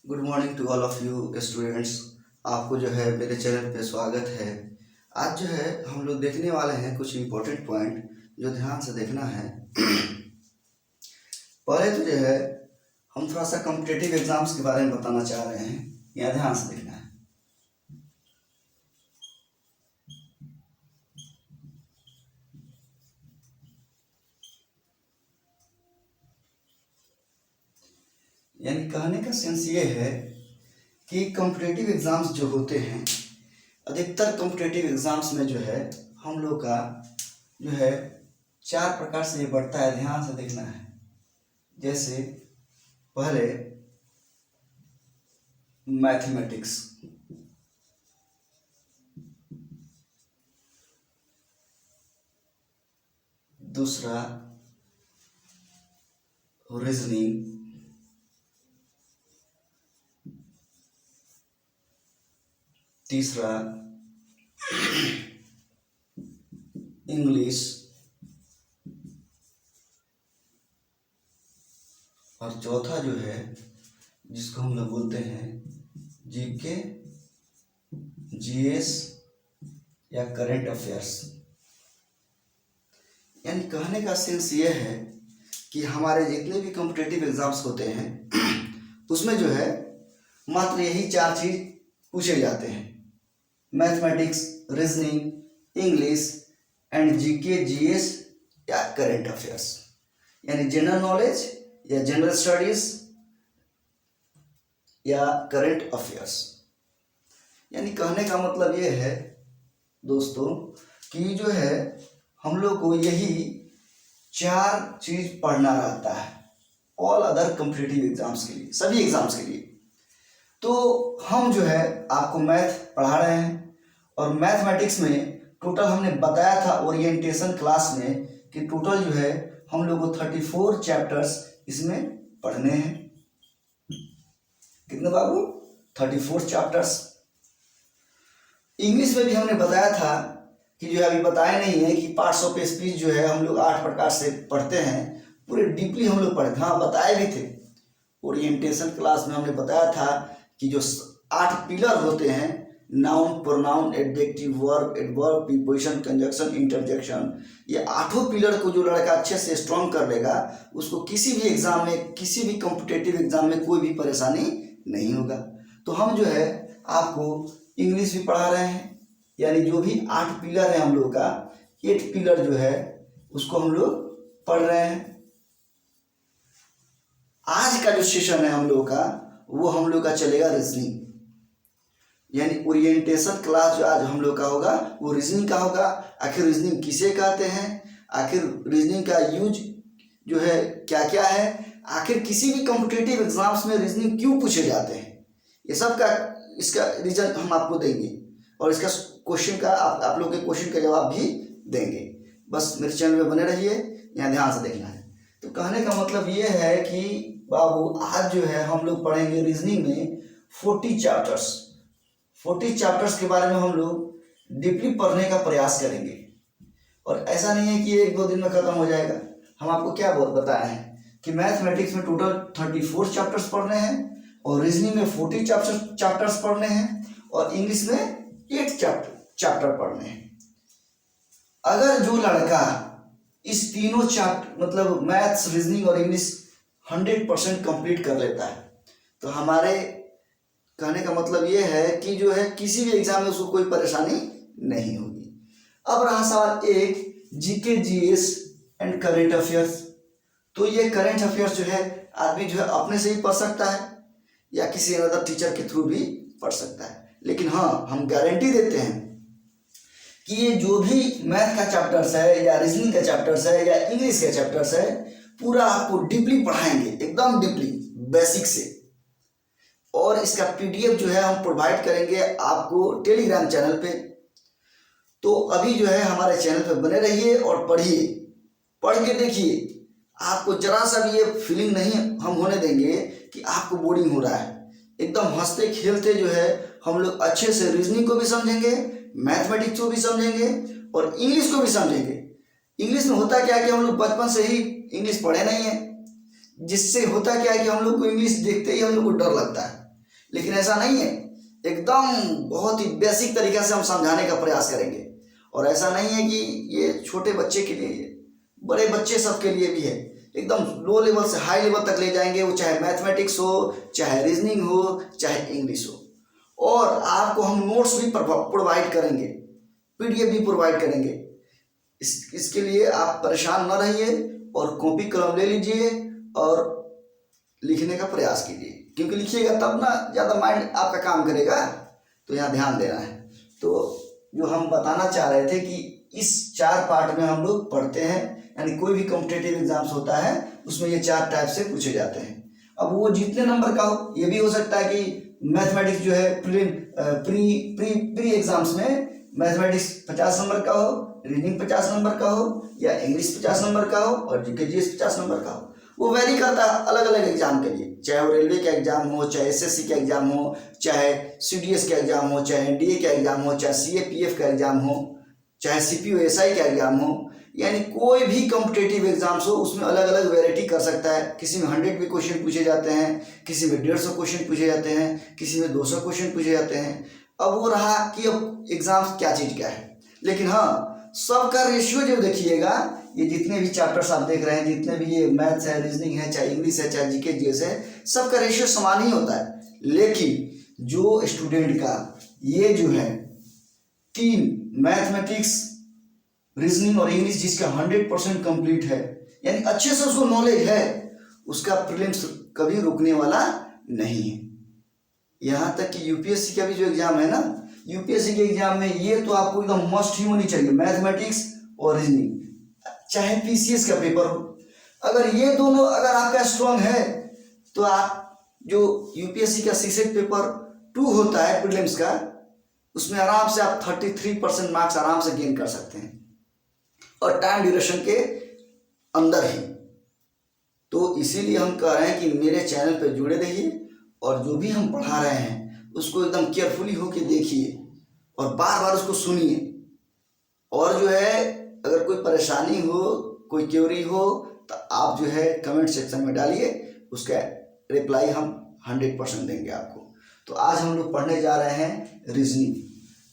Good morning to all of you students. आपको जो है मेरे चैनल पे स्वागत है। आज जो है हम लोग देखने वाले हैं कुछ इम्पोर्टेंट पॉइंट जो ध्यान से देखना है। पहले तो जो है हम थोड़ा सा कॉम्पिटिटिव एग्जाम्स के बारे में बताना चाह रहे हैं, यह ध्यान से देखना है। यानी कहने का सेंस ये है कि कॉम्पिटिटिव एग्ज़ाम्स जो होते हैं, अधिकतर कॉम्पिटिटिव एग्ज़ाम्स में जो है हम लोग का जो है 4 प्रकार से ये बढ़ता है, ध्यान से देखना है। जैसे पहले मैथमेटिक्स, दूसरा रीजनिंग, तीसरा इंग्लिश और चौथा जो है जिसको हम लोग बोलते हैं जीके, जीएस या करंट अफेयर्स। यानी कहने का सेंस ये है कि हमारे जितने भी कॉम्पिटिटिव एग्जाम्स होते हैं उसमें जो है मात्र यही 4 चीज पूछे जाते हैं: mathematics, reasoning, English and GK, GS या करंट अफेयर्स। यानी जनरल नॉलेज या जनरल स्टडीज या करंट अफेयर्स। यानी कहने का मतलब ये है दोस्तों कि जो है हम लोग को यही 4 चीज पढ़ना रहता है ऑल अदर कॉम्पिटिटिव एग्जाम्स के लिए, सभी एग्जाम्स के लिए। तो हम जो है आपको मैथ पढ़ा रहे हैं और मैथमेटिक्स में टोटल हमने बताया था ओरिएंटेशन क्लास में कि टोटल जो है हम लोग को 34 चैप्टर्स इसमें पढ़ने हैं। कितने बाबू? 34 चैप्टर्स। इंग्लिश में भी हमने बताया था कि जो है अभी बताया नहीं है कि पार्ट्स ऑफ स्पीच जो है हम लोग 8 प्रकार से पढ़ते हैं, पूरे डीपली हम लोग पढ़े। हाँ, बताए भी थे ओरिएंटेशन क्लास में, हमने बताया था कि जो 8 पिलर होते हैं, noun, pronoun, adjective, verb, adverb, preposition, conjunction, interjection, ये 8 पिलर को जो लड़का अच्छे से स्ट्रॉन्ग कर लेगा उसको किसी भी एग्जाम में, किसी भी कॉम्पिटिटिव एग्जाम में कोई भी परेशानी नहीं होगा। तो हम जो है आपको इंग्लिश भी पढ़ा रहे हैं, यानी जो भी 8 पिलर है हम लोग का, 8 पिलर जो है उसको हम लोग पढ़ रहे हैं। आज का जो सेशन है हम लोग का वो हम लोग का चलेगा रीजनिंग। यानी ओरिएंटेशन क्लास जो आज हम लोग का होगा वो रीजनिंग का होगा। आखिर रीजनिंग किसे कहते हैं, आखिर रीजनिंग का यूज जो है क्या क्या है, आखिर किसी भी कॉम्पिटिटिव एग्जाम्स में रीजनिंग क्यों पूछे जाते हैं, ये सब का इसका रीजन हम आपको देंगे और इसका क्वेश्चन का आप लोग के क्वेश्चन का जवाब भी देंगे। बस मेरे चैनल पे बने रहिए, यहाँ ध्यान से देखना है। तो कहने का मतलब ये है कि बाबू आज जो है हम लोग पढ़ेंगे रीजनिंग में 40 चैप्टर्स। 40 चैप्टर्स के बारे में हम लोग डीपली पढ़ने का प्रयास करेंगे और ऐसा नहीं है कि 1-2 दिन में खत्म हो जाएगा। हम आपको क्या बताए हैं कि मैथमेटिक्स में टोटल 34 चैप्टर्स पढ़ने हैं और रीजनिंग में 40 चैप्टर्स पढ़ने हैं और इंग्लिश में 8 चैप्टर पढ़ने हैं। अगर जो लड़का इस तीनों चैप्टर मतलब मैथ्स, रीजनिंग और इंग्लिश 100% कंप्लीट कर लेता है तो हमारे कहने का मतलब ये है कि जो है किसी भी एग्जाम में उसको कोई परेशानी नहीं होगी। अब रहा सवाल एक, GK, GS and current affairs. तो ये करंट अफेयर्स जो है आदमी जो है अपने से ही पढ़ सकता है या किसी अदर टीचर के थ्रू भी पढ़ सकता है। लेकिन हाँ, हम गारंटी देते हैं कि ये जो भी मैथ का चैप्टर्स है या रीजनिंग का चैप्टर्स है या इंग्लिश का चैप्टर्स है, पूरा आपको डीपली पढ़ाएंगे, एकदम डीपली, बेसिक से। और इसका पीडीएफ जो है हम प्रोवाइड करेंगे आपको टेलीग्राम चैनल पे। तो अभी जो है हमारे चैनल पे बने रहिए और पढ़िए, पढ़ के देखिए। आपको जरा सा भी ये फीलिंग नहीं हम होने देंगे कि आपको बोरिंग हो रहा है। एकदम हंसते खेलते जो है हम लोग अच्छे से रीजनिंग को भी समझेंगे, मैथमेटिक्स को भी समझेंगे और इंग्लिश को भी समझेंगे। इंग्लिश में होता क्या है कि हम लोग बचपन से ही इंग्लिश पढ़े नहीं है, जिससे होता क्या है कि हम लोग को इंग्लिश देखते ही हम लोग को डर लगता है। लेकिन ऐसा नहीं है, एकदम बहुत ही बेसिक तरीके से हम समझाने का प्रयास करेंगे। और ऐसा नहीं है कि ये छोटे बच्चे के लिए, बड़े बच्चे सबके लिए भी है, एकदम लो लेवल से हाई लेवल तक ले जाएंगे, वो चाहे मैथमेटिक्स हो, चाहे रीजनिंग हो, चाहे इंग्लिश हो। और आपको हम नोट्स भी प्रोवाइड करेंगे, पीडीएफ भी प्रोवाइड करेंगे। इसके लिए आप परेशान न रहिए और कॉपी कलम ले लीजिए और लिखने का प्रयास कीजिए, क्योंकि लिखिएगा तब ना ज़्यादा माइंड आपका काम करेगा, तो यहाँ ध्यान देना है। तो जो हम बताना चाह रहे थे कि इस 4 पार्ट में हम लोग पढ़ते हैं, यानी कोई भी कॉम्पिटिटिव एग्जाम्स होता है उसमें ये 4 टाइप से पूछे जाते हैं। अब वो जितने नंबर का हो, ये भी हो सकता है कि मैथमेटिक्स जो है प्री एग्जाम्स में मैथमेटिक्स 50 नंबर का हो, रीडिंग 50 नंबर का हो, या इंग्लिश 50 नंबर का हो, और जीके जीएस 50 नंबर का हो। वो वेरी करता है अलग अलग एग्जाम के लिए, चाहे वो रेलवे का एग्जाम हो, चाहे एसएससी का एग्जाम हो, चाहे सीडीएस का एग्जाम हो, चाहे एनडीए का एग्जाम हो, चाहे सीएपीएफ का एग्जाम हो, चाहे सीपीओएसआई का एग्जाम हो, यानी कोई भी कॉम्पिटेटिव एग्जाम्स हो उसमें अलग अलग वैरायटी कर सकता है। किसी में 100 भी क्वेश्चन पूछे जाते हैं, किसी में 150 क्वेश्चन पूछे जाते हैं, किसी में 200 क्वेश्चन पूछे जाते हैं। अब वो रहा कि अब एग्जाम्स क्या चीज़ क्या है, लेकिन हाँ सबका रेशियो जो देखिएगा, ये जितने भी चैप्टर्स आप देख रहे हैं, जितने भी ये मैथ्स है, रीजनिंग है, चाहे इंग्लिश है, चाहे जीके जीएस है, सबका रेशियो समान ही होता है। लेकिन जो स्टूडेंट का ये जो है 3 मैथमेटिक्स, रीजनिंग और इंग्लिश जिसका 100% कंप्लीट है, यानी अच्छे से उसको नॉलेज है, उसका प्रीलिम्स कभी रुकने वाला नहीं है। यहाँ तक कि यूपीएससी का भी जो एग्जाम है ना, यूपीएससी के एग्जाम में ये तो आपको एकदम मस्ट ही होनी चाहिए, मैथमेटिक्स और रीजनिंग, चाहे पीसीएस का पेपर हो। अगर ये दोनों अगर आपका स्ट्रांग है तो आप जो यूपीएससी का सीसेट पेपर 2 होता है प्रीलिम्स का, उसमें आराम से आप 33% मार्क्स आराम से गेन कर सकते हैं, और टाइम ड्यूरेशन के अंदर ही। तो इसीलिए हम कह रहे हैं कि मेरे चैनल पर जुड़े रहिए और जो भी हम पढ़ा रहे हैं उसको एकदम केयरफुली होके देखिए और बार बार उसको सुनिए। और जो है अगर कोई परेशानी हो, कोई क्वेरी हो, तो आप जो है कमेंट सेक्शन में डालिए, उसका रिप्लाई हम 100% देंगे आपको। तो आज हम लोग पढ़ने जा रहे हैं रीजनिंग,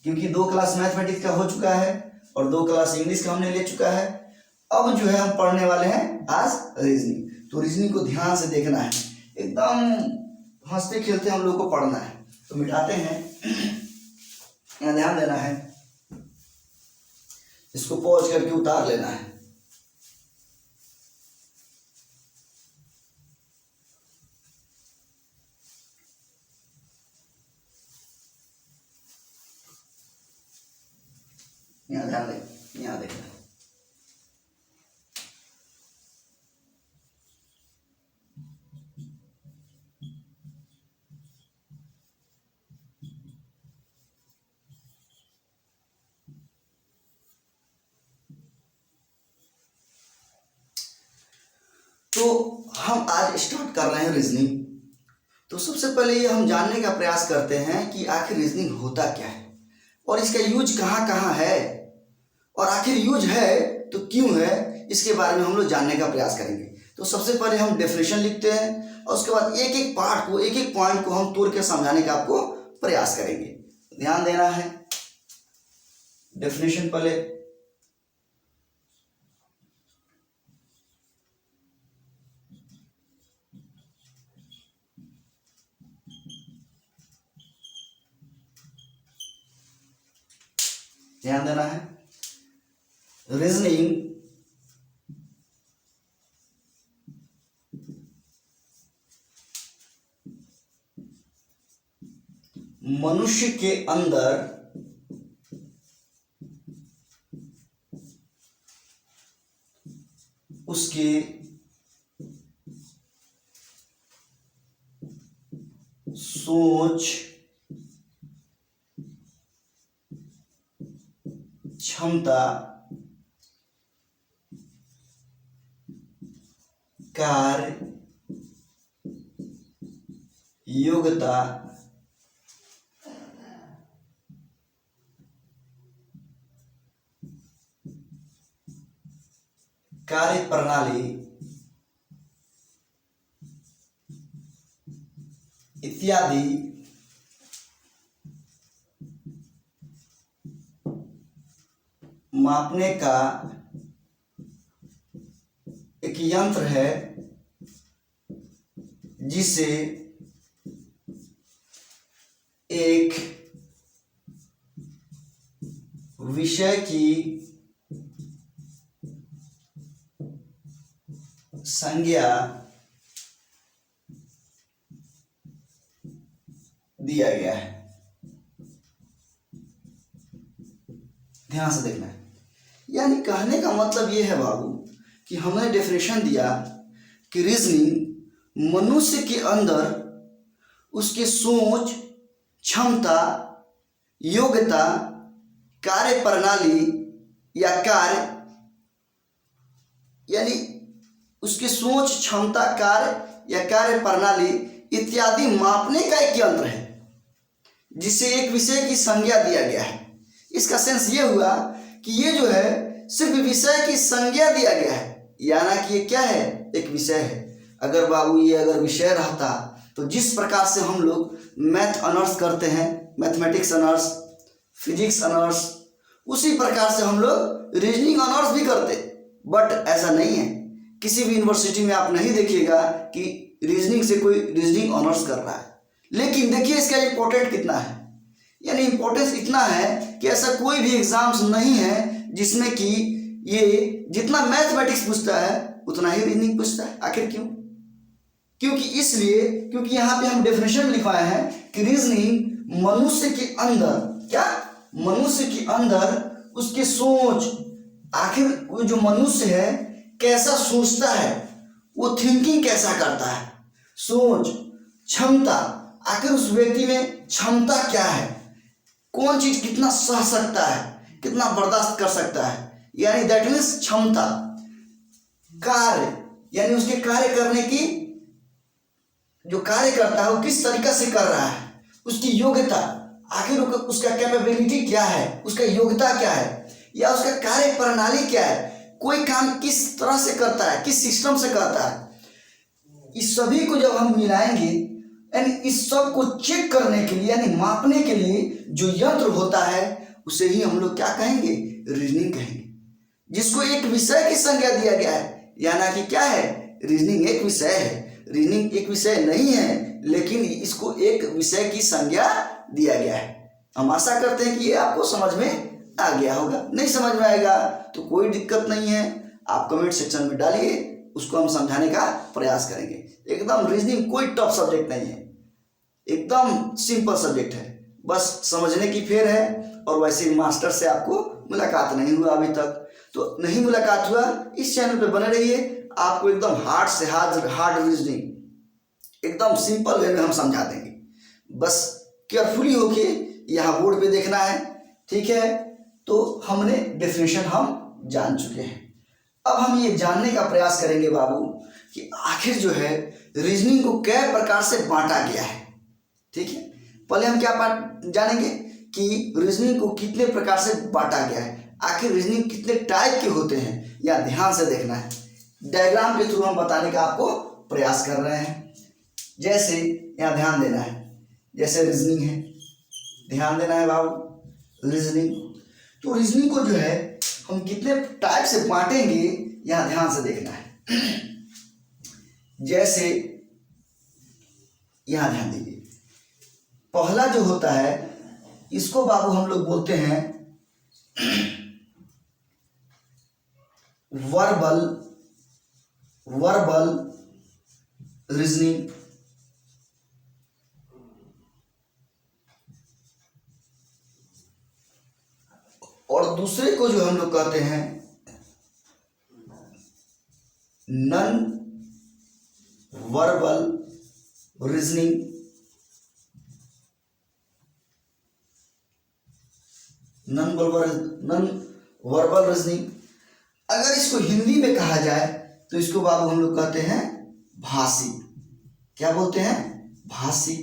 क्योंकि 2 क्लास मैथमेटिक्स का हो चुका है और 2 क्लास इंग्लिश का हमने ले चुका है। अब जो है हम पढ़ने वाले हैं आज रीजनिंग। तो रीजनिंग को ध्यान से देखना है, एकदम हंसते खेलते हम लोग को पढ़ना है। तो मिटाते हैं, यहाँ ध्यान देना है, इसको पॉज करके उतार लेना है। यहाँ ध्यान दें, यहाँ देखना है। तो हम आज स्टार्ट कर रहे हैं रीजनिंग। तो सबसे पहले ये हम जानने का प्रयास करते हैं कि आखिर रीजनिंग होता क्या है और इसका यूज कहाँ कहाँ है, और आखिर यूज है तो क्यों है, इसके बारे में हम लोग जानने का प्रयास करेंगे। तो सबसे पहले हम डेफिनेशन लिखते हैं और उसके बाद एक एक पार्ट को, एक एक पॉइंट को हम तोड़ के समझाने का आपको प्रयास करेंगे। ध्यान देना है, डेफिनेशन पहले ध्यान देना है। रीजनिंग मनुष्य के अंदर उसके सोच, क्षमता, कार्य, योग्यता, कार्य प्रणाली इत्यादि मापने का एक यंत्र है जिसे एक विषय की संज्ञा दिया गया है। ध्यान से देखना है, यानी कहने का मतलब यह है बाबू कि हमने डेफिनेशन दिया कि रीजनिंग मनुष्य के अंदर उसके सोच, क्षमता, योग्यता, कार्य प्रणाली या कार्य, यानी उसके सोच, क्षमता, कार्य या कार्य प्रणाली इत्यादि मापने का एक यंत्र है जिसे एक विषय की संज्ञा दिया गया है। इसका सेंस ये हुआ कि ये जो है सिर्फ विषय की संज्ञा दिया गया है, यानी कि ये क्या है, एक विषय है। अगर बाबू ये अगर विषय रहता तो जिस प्रकार से हम लोग मैथ ऑनर्स करते हैं, मैथमेटिक्स ऑनर्स, फिजिक्स ऑनर्स, उसी प्रकार से हम लोग रीजनिंग ऑनर्स भी करते, बट ऐसा नहीं है। किसी भी यूनिवर्सिटी में आप नहीं देखिएगा कि रीजनिंग से कोई रीजनिंग ऑनर्स कर रहा है। लेकिन देखिए इसका इम्पोर्टेंट कितना है, यानी इम्पोर्टेंस इतना है कि ऐसा कोई भी एग्जाम्स नहीं है जिसमें कि ये जितना मैथमेटिक्स पूछता है उतना ही रीजनिंग पूछता है। आखिर क्यों? क्योंकि यहाँ पे हम डेफिनेशन लिखवाए हैं कि रीजनिंग मनुष्य के अंदर, क्या, मनुष्य के अंदर उसके सोच, आखिर वो जो मनुष्य है कैसा सोचता है, वो थिंकिंग कैसा करता है, सोच, क्षमता, आखिर उस व्यक्ति में क्षमता क्या है, कौन चीज कितना सह सकता है, कितना बर्दाश्त कर सकता है, यानी दैट मीन्स क्षमता, कार्य, यानी उसके कार्य करने की जो कार्य करता है वो किस तरीका से कर रहा है, उसकी योग्यता, आखिर उसका कैपेबिलिटी क्या है, उसका योग्यता क्या है, या उसका कार्य प्रणाली क्या है, कोई काम किस तरह से करता है, किस सिस्टम से करता है। इस सभी को जब हम मिलाएंगे, यानी इस सब को चेक करने के लिए, यानी मापने के लिए जो यंत्र होता है उसे ही हम लोग क्या कहेंगे, रीजनिंग कहेंगे, जिसको एक विषय की संज्ञा दिया गया है। यानी कि क्या है, रीजनिंग एक विषय है। रीजनिंग एक विषय नहीं है, लेकिन इसको एक विषय की संज्ञा दिया गया है। हम आशा करते हैं कि ये आपको समझ में आ गया होगा। नहीं समझ में आएगा तो कोई दिक्कत नहीं है, आप कमेंट सेक्शन में डालिए, उसको हम समझाने का प्रयास करेंगे। एकदम रीजनिंग कोई टफ सब्जेक्ट नहीं है, एकदम सिंपल सब्जेक्ट है, बस समझने की फेर है। और वैसे मास्टर से आपको मुलाकात नहीं हुआ अभी तक, तो नहीं मुलाकात हुआ, इस चैनल पे बने रहिए, आपको एकदम हार्ड से हार्ड रीजनिंग एकदम सिंपल वे में हम समझा देंगे। बस केयरफुली होके यहाँ बोर्ड पे देखना है, ठीक है। तो हमने डेफिनेशन हम जान चुके हैं। अब हम ये जानने का प्रयास करेंगे बाबू कि आखिर जो है रीजनिंग को कै प्रकार से बांटा गया है, ठीक है। पहले हम क्या जानेंगे कि रीजनिंग को कितने प्रकार से बांटा गया है, आखिर रीजनिंग कितने टाइप के होते हैं, या ध्यान से देखना है। डायग्राम के थ्रू हम बताने का आपको प्रयास कर रहे हैं। जैसे यहाँ ध्यान देना है, जैसे रीजनिंग है, ध्यान देना है बाबू, रीजनिंग। तो रीजनिंग को जो है हम कितने टाइप से बांटेंगे, यहाँ ध्यान से देखना है। जैसे यहाँ ध्यान दीजिए, पहला जो होता है इसको बाबू हम लोग बोलते हैं वर्बल रीजनिंग, और दूसरे को जो हम लोग कहते हैं non verbal reasoning. Non verbal reasoning, अगर इसको हिंदी में कहा जाए तो इसको बाबू हम लोग कहते हैं भाषी। क्या बोलते हैं? भाषी।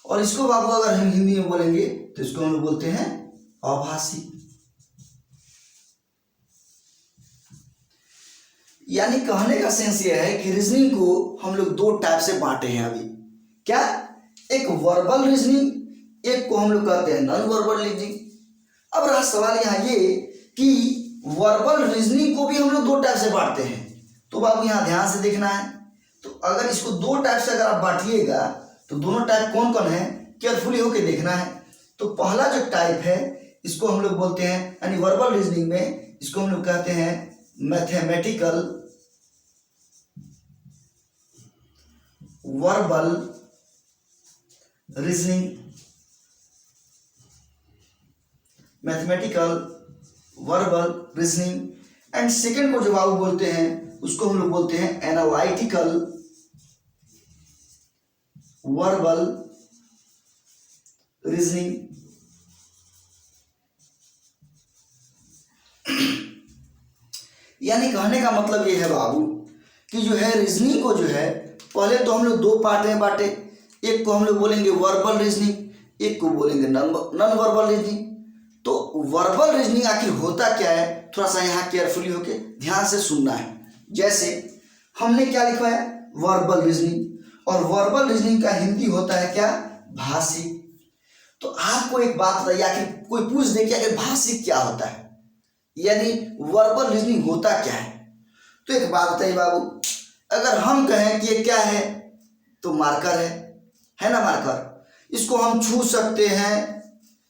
और इसको बाबू अगर हम हिंदी में बोलेंगे तो इसको हम लोग बोलते हैं अभाषी। यानी कहने का सेंस ये है कि रीजनिंग को हम लोग दो टाइप से बांटे हैं अभी। क्या? एक वर्बल रीजनिंग, एक को हम लोग कहते हैं नॉन वर्बल रीजनिंग। अब रहा सवाल यहाँ ये कि वर्बल रीजनिंग को भी हम लोग दो टाइप से बांटते हैं। तो बाबू यहाँ ध्यान से देखना है। तो अगर इसको दो टाइप से अगर आप बांटिएगा तो दोनों टाइप कौन कौन है, केयरफुली होके देखना है। तो पहला जो टाइप है इसको हम लोग बोलते हैं, यानी वर्बल रीजनिंग में इसको हम लोग कहते हैं mathematical verbal reasoning. Mathematical verbal reasoning. And second को जो बाबू बोलते हैं उसको हम लोग बोलते हैं एनालिटिकल वर्बल रीजनिंग। यानी कहने का मतलब ये है बाबू कि जो है रीजनिंग को जो है पहले तो हम लोग दो पार्ट में बांटे। एक को हम लोग बोलेंगे वर्बल रीजनिंग, एक को बोलेंगे नॉन वर्बल रीजनिंग। तो वर्बल रीजनिंग आखिर होता क्या है, थोड़ा सा यहाँ केयरफुली होके ध्यान से सुनना है। जैसे हमने क्या लिखा है, वर्बल रीजनिंग, और वर्बल रीजनिंग का हिंदी होता है क्या, भाषिक। तो आपको एक बात बताइए, आखिर कोई पूछ दे कि आखिर भाषिक क्या होता है, यानी वर्बल रीजनिंग होता क्या है। तो एक बात बताइए बाबू, अगर हम कहें कि ये क्या है, तो मार्कर है ना, मार्कर। इसको हम छू सकते हैं,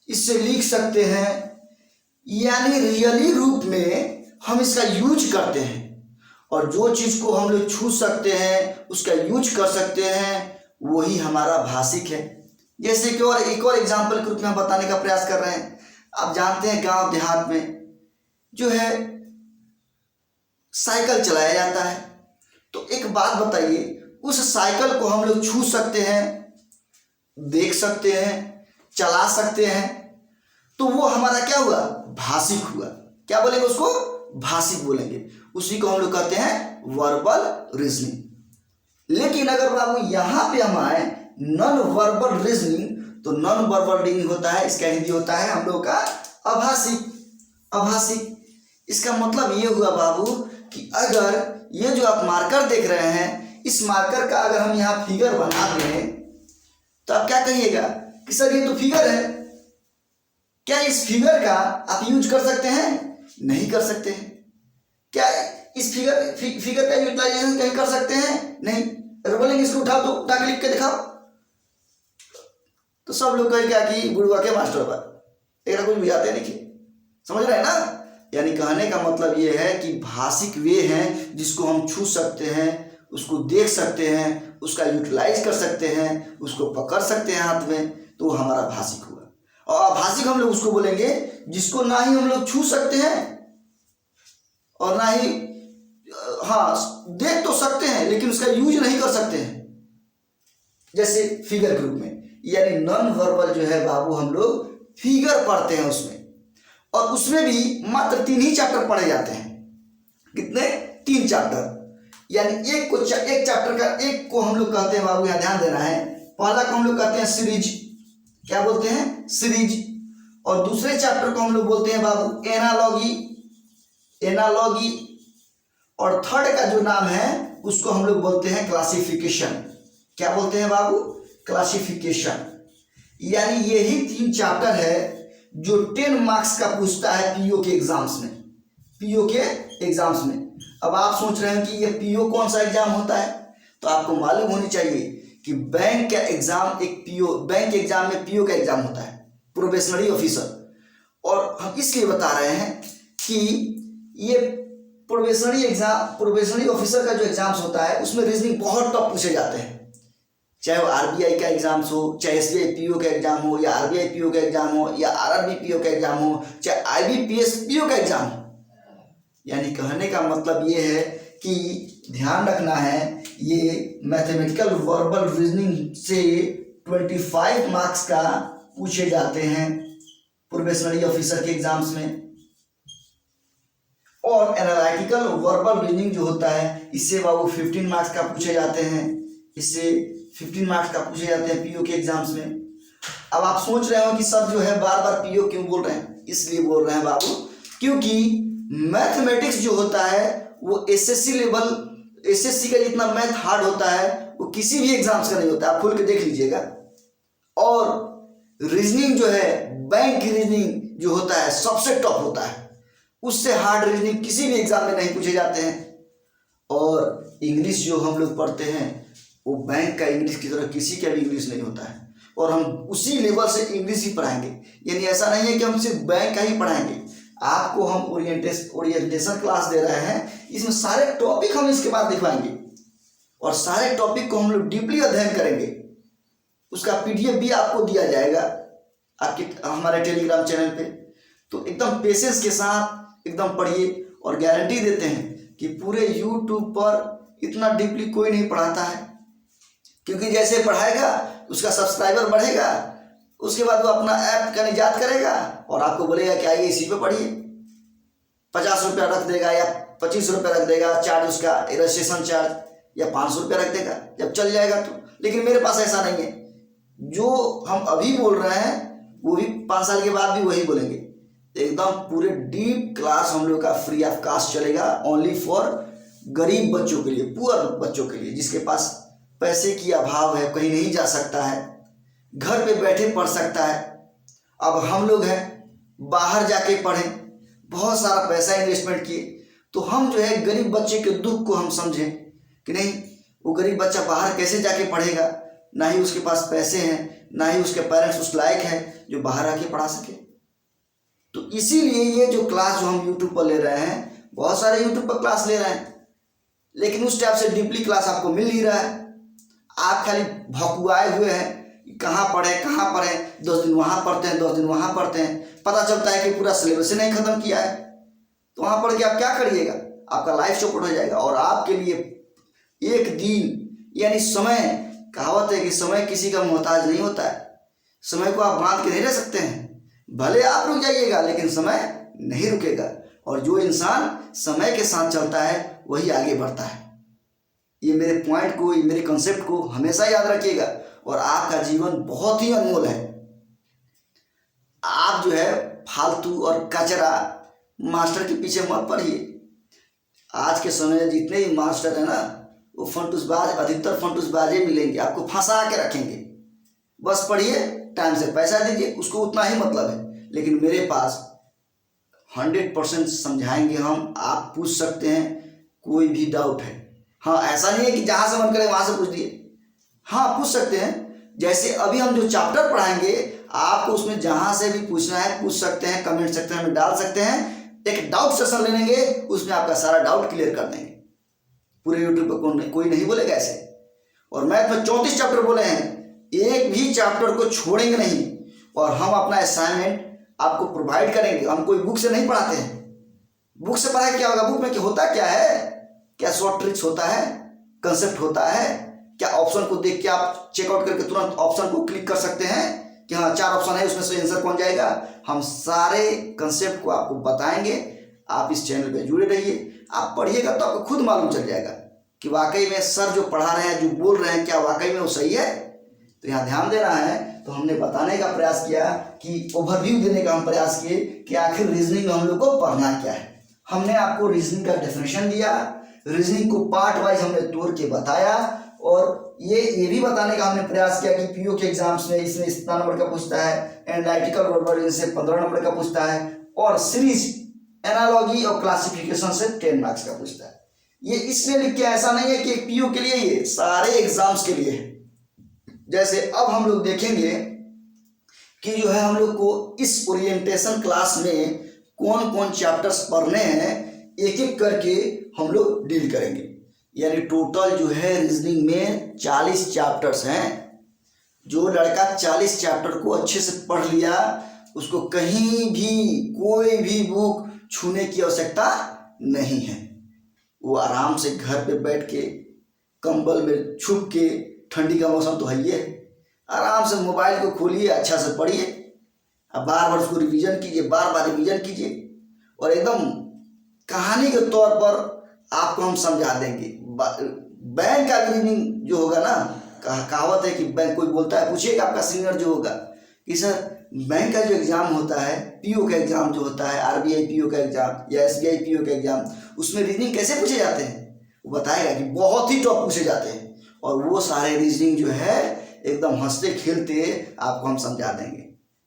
इससे लिख सकते हैं, यानी रियली रूप में हम इसका यूज करते हैं। और जो चीज को हम लोग छू सकते हैं, उसका यूज कर सकते हैं, वही हमारा भाषिक है। जैसे कि और एक और एग्जाम्पल के रूप में हम बताने का प्रयास कर रहे हैं। आप जानते हैं गांव देहात में जो है साइकिल चलाया जाता है। तो एक बात बताइए, उस साइकिल को हम लोग छू सकते हैं, देख सकते हैं, चला सकते हैं, तो वो हमारा क्या हुआ, भाषिक हुआ। क्या बोलेंगे उसको, भाषिक बोलेंगे। उसी को हम लोग कहते हैं वर्बल रीजनिंग। लेकिन अगर बाबू यहाँ पे हम आए नॉन वर्बल रीजनिंग, तो नॉन वर्बल रीजनिंग होता है, इसका हिंदी होता है हम लोग का अभाषिक। इसका मतलब ये हुआ बाबू कि अगर ये जो आप मार्कर देख रहे हैं, इस मार्कर का अगर हम यहाँ फिगर बना दें तो आप क्या कहिएगा कि सर ये तो फिगर है। क्या इस फिगर का आप यूज कर सकते हैं, नहीं कर सकते हैं। क्या इस फिगर का यूटिलाइजेशन कहीं कर सकते हैं, नहीं। अगर बोलेंगे इसको उठाओ तो उठा के लिख के दिखाओ, तो सब लोग कहेंगे कि बुढ़वा के मास्टर पर एक कुछ भी आते नहीं। समझ रहे हैं ना। यानी कहने का मतलब ये है कि भाषिक वे हैं जिसको हम छू सकते हैं, उसको देख सकते हैं, उसका यूटिलाइज कर सकते हैं, उसको पकड़ सकते हैं हाथ में, तो हमारा भाषिक हुआ। और अभाषिक हम लोग उसको बोलेंगे जिसको ना ही हम लोग छू सकते हैं और ना ही देख तो सकते हैं लेकिन उसका यूज नहीं कर सकते हैं, जैसे फिगर के रूप में। यानी नॉन वर्बल जो है बाबू हम लोग फिगर पढ़ते हैं उसमें, और उसमें भी मात्र 3 ही चैप्टर पढ़े जाते हैं। कितने, 3 चैप्टर। यानी एक चैप्टर का एक को हम लोग कहते हैं बाबू, यहाँ ध्यान देना है, पहला को हम लोग कहते हैं सीरीज। क्या बोलते हैं, सीरीज। और दूसरे चैप्टर को हम लोग बोलते हैं बाबू एनालॉगी। और थर्ड का जो नाम है उसको हम लोग बोलते हैं क्लासिफिकेशन। क्या बोलते हैं बाबू, क्लासिफिकेशन। यानी यही 3 चैप्टर है जो 10 मार्क्स का पूछता है पीओ के एग्जाम्स में। अब आप सोच रहे हैं कि ये पीओ कौन सा एग्जाम होता है, तो आपको मालूम होनी चाहिए कि बैंक का एग्जाम बैंक के एग्जाम में पीओ का एग्जाम होता है, प्रोबेशनरी ऑफिसर। और हम इसलिए बता रहे हैं कि ये प्रोबेशनरी ऑफिसर का जो एग्जाम्स होता है उसमें रीजनिंग बहुत टफ पूछे जाते हैं। चाहे वो आरबीआई का एग्जाम्स हो, चाहे एसबीआई पीओ का एग्जाम हो, या आरबीआई पीओ का एग्जाम हो, या आरआरबी पीओ का एग्जाम हो, चाहे आईबीपीएस पीओ का एग्जाम हो। यानी कहने का मतलब ये है कि ध्यान रखना है, ये मैथमेटिकल वर्बल रीजनिंग से 25 मार्क्स का पूछे जाते हैं प्रोबेशनरी ऑफिसर के एग्जाम्स में। और एनालिटिकल वर्बल रीजनिंग जो होता है इससे बाबू 15 मार्क्स का पूछे जाते हैं, पीओ के एग्जाम्स में। अब आप सोच रहे हो कि सब जो है बार बार पीओ क्यों बोल रहे हैं, इसलिए बोल रहे हैं बाबू क्योंकि मैथमेटिक्स जो होता है वो एसएससी का जितना मैथ हार्ड होता है वो किसी भी एग्जाम्स का नहीं होता, आप खोल के देख लीजिएगा। और रीजनिंग जो है, बैंक रीजनिंग जो होता है सबसे टफ होता है, उससे हार्ड रीजनिंग किसी भी एग्जाम में नहीं पूछे जाते हैं। और इंग्लिश जो हम लोग पढ़ते हैं वो बैंक का इंग्लिश की तरह किसी का भी इंग्लिश नहीं होता है, और हम उसी लेवल से इंग्लिश ही पढ़ाएंगे। यानी ऐसा नहीं है कि हम सिर्फ बैंक का ही पढ़ाएंगे, आपको हम ओरिएंटेशन क्लास दे रहे हैं, इसमें सारे टॉपिक हम इसके बाद दिखवाएंगे और सारे टॉपिक को हम लोग डीपली अध्ययन करेंगे। उसका PDF भी आपको दिया जाएगा आपके हमारे टेलीग्राम चैनल पे। तो एकदम पेशेंस के साथ एकदम पढ़िए, और गारंटी देते हैं कि पूरे YouTube पर इतना डीपली कोई नहीं पढ़ाता है, क्योंकि जैसे पढ़ाएगा उसका सब्सक्राइबर बढ़ेगा, उसके बाद वो अपना ऐप का निजात करेगा और आपको बोलेगा कि आइए इसी पे पढ़िए। 50 रुपया रख देगा या 25 रुपया रख देगा चार्ज, उसका रजिस्ट्रेशन चार्ज, या 500 रुपया रख देगा जब चल जाएगा तो। लेकिन मेरे पास ऐसा नहीं है, जो हम अभी बोल रहे हैं वो भी 5 साल के बाद भी वही बोलेंगे। एकदम पूरे डीप क्लास हम लोग का फ्री ऑफ कास्ट चलेगा, ओनली फॉर गरीब बच्चों के लिए, पुअर बच्चों के लिए, जिसके पास पैसे की अभाव है, कहीं नहीं जा सकता है, घर पे बैठे पढ़ सकता है। अब हम लोग हैं बाहर जाके पढ़ें, बहुत सारा पैसा इन्वेस्टमेंट किए, तो हम जो है गरीब बच्चे के दुख को हम समझें कि नहीं, वो गरीब बच्चा बाहर कैसे जाके पढ़ेगा, ना ही उसके पास पैसे हैं, ना ही उसके पेरेंट्स उस लायक हैं जो बाहर आके पढ़ा सके। तो इसीलिए ये जो क्लास जो हम यूट्यूब पर ले रहे हैं, बहुत सारे यूट्यूब पर क्लास ले रहे हैं, लेकिन उस टाइप से डीपली क्लास आपको मिल नहीं रहा है। आप खाली भकुआए हुए हैं, कहाँ पढ़े 10 दिन वहाँ पढ़ते हैं, 10 दिन वहाँ पढ़ते हैं, पता चलता है कि पूरा सिलेबस ही नहीं खत्म किया है। तो वहाँ पढ़ के आप क्या करिएगा, आपका लाइफ चौपट हो जाएगा। और आपके लिए एक दिन यानी समय, कहावत है कि समय किसी का मोहताज नहीं होता है, समय को आप बांध के नहीं रह सकते हैं। भले आप रुक जाइएगा लेकिन समय नहीं रुकेगा, और जो इंसान समय के साथ चलता है वही आगे बढ़ता है। ये मेरे पॉइंट को, ये मेरे कंसेप्ट को हमेशा याद रखिएगा, और आपका जीवन बहुत ही अनमोल है। आप जो है फालतू और कचरा मास्टर के पीछे मत पड़िए। आज के समय में जितने भी मास्टर है ना, वो फंटूसबाज, अधिकतर फंटूसबाजे मिलेंगे, आपको फंसा के रखेंगे। बस पढ़िए, टाइम से पैसा दीजिए, उसको उतना ही मतलब है। लेकिन मेरे पास 100% समझाएंगे हम, आप पूछ सकते हैं, कोई भी डाउट है। हाँ, ऐसा नहीं है कि जहाँ से मन करे वहाँ से पूछ दिए, हाँ पूछ सकते हैं। जैसे अभी हम जो चैप्टर पढ़ाएंगे, आपको उसमें जहाँ से भी पूछना है पूछ सकते हैं, कमेंट सेक्शन में डाल सकते हैं। एक डाउट सेशन ले लेंगे, उसमें आपका सारा डाउट क्लियर कर देंगे। पूरे यूट्यूब पर कोई नहीं बोलेगा ऐसे। और मैथ में 34 चैप्टर बोले हैं, एक भी चैप्टर को छोड़ेंगे नहीं, और हम अपना असाइनमेंट आपको प्रोवाइड करेंगे। हम कोई बुक से नहीं पढ़ाते हैं। बुक से पढ़ाए क्या होगा, बुक में क्या होता क्या है, क्या शॉर्ट ट्रिक्स होता है, कंसेप्ट होता है, क्या ऑप्शन को देख के आप चेकआउट करके तुरंत ऑप्शन को क्लिक कर सकते हैं कि हाँ 4 ऑप्शन है, उसमें से आंसर कौन जाएगा। हम सारे कंसेप्ट को आपको बताएंगे। आप इस चैनल पे जुड़े रहिए, आप पढ़िएगा तो आपको खुद मालूम चल जाएगा कि वाकई में सर जो पढ़ा रहे हैं, जो बोल रहे हैं, क्या वाकई में वो सही है। तो यहाँ ध्यान देना है। तो हमने बताने का प्रयास किया कि ओवरव्यू देने का हम प्रयास किए कि आखिर रीजनिंग में हम लोग को पढ़ना क्या है। हमने आपको रीजनिंग का डेफिनेशन दिया, रीजनिंग को पार्ट वाइज हमने तोड़ के बताया, और ये भी बताने का हमने प्रयास किया कि पीओ के एग्जाम्स में इसमें इतना नंबर का पूछता है, एनालिटिकल वर्बल इनसे 15 नंबर का पूछता है, और सीरीज एनालॉजी और क्लासिफिकेशन से 10 मार्क्स का पूछता है। ये इसलिए लिख के ऐसा नहीं है कि एक पीओ के लिए, ये सारे एग्जाम्स के लिए है। जैसे अब हम लोग देखेंगे कि जो है हम लोग को इस ओरिएंटेशन क्लास में कौन कौन चैप्टर्स पढ़ने हैं, एक एक करके हम लोग डील करेंगे। यानी टोटल जो है रीजनिंग में 40 चैप्टर्स हैं। जो लड़का 40 चैप्टर को अच्छे से पढ़ लिया, उसको कहीं भी कोई भी बुक छूने की आवश्यकता नहीं है। वो आराम से घर पे बैठ के कंबल में छुप के, ठंडी का मौसम तो है ही है, आराम से मोबाइल को खोलिए, अच्छा से पढ़िए, अब बार बार उसको रिवीजन कीजिए, बार बार रिवीजन कीजिए, और एकदम कहानी के तौर पर आपको हम समझा देंगे। बैंक का रीजनिंग जो होगा ना, कहावत है कि बैंक, कोई बोलता है, पूछिएगा आपका सीनियर जो होगा कि सर बैंक का जो एग्जाम होता है, पीओ का एग्जाम जो होता है, आरबीआई पीओ का एग्जाम या एसबीआई पीओ का एग्जाम, उसमें रीजनिंग कैसे पूछे जाते हैं। वो बताएगा कि बहुत ही टॉप पूछे जाते हैं, और वो सारे रीजनिंग जो है एकदम हंसते खेलते आपको हम समझा देंगे।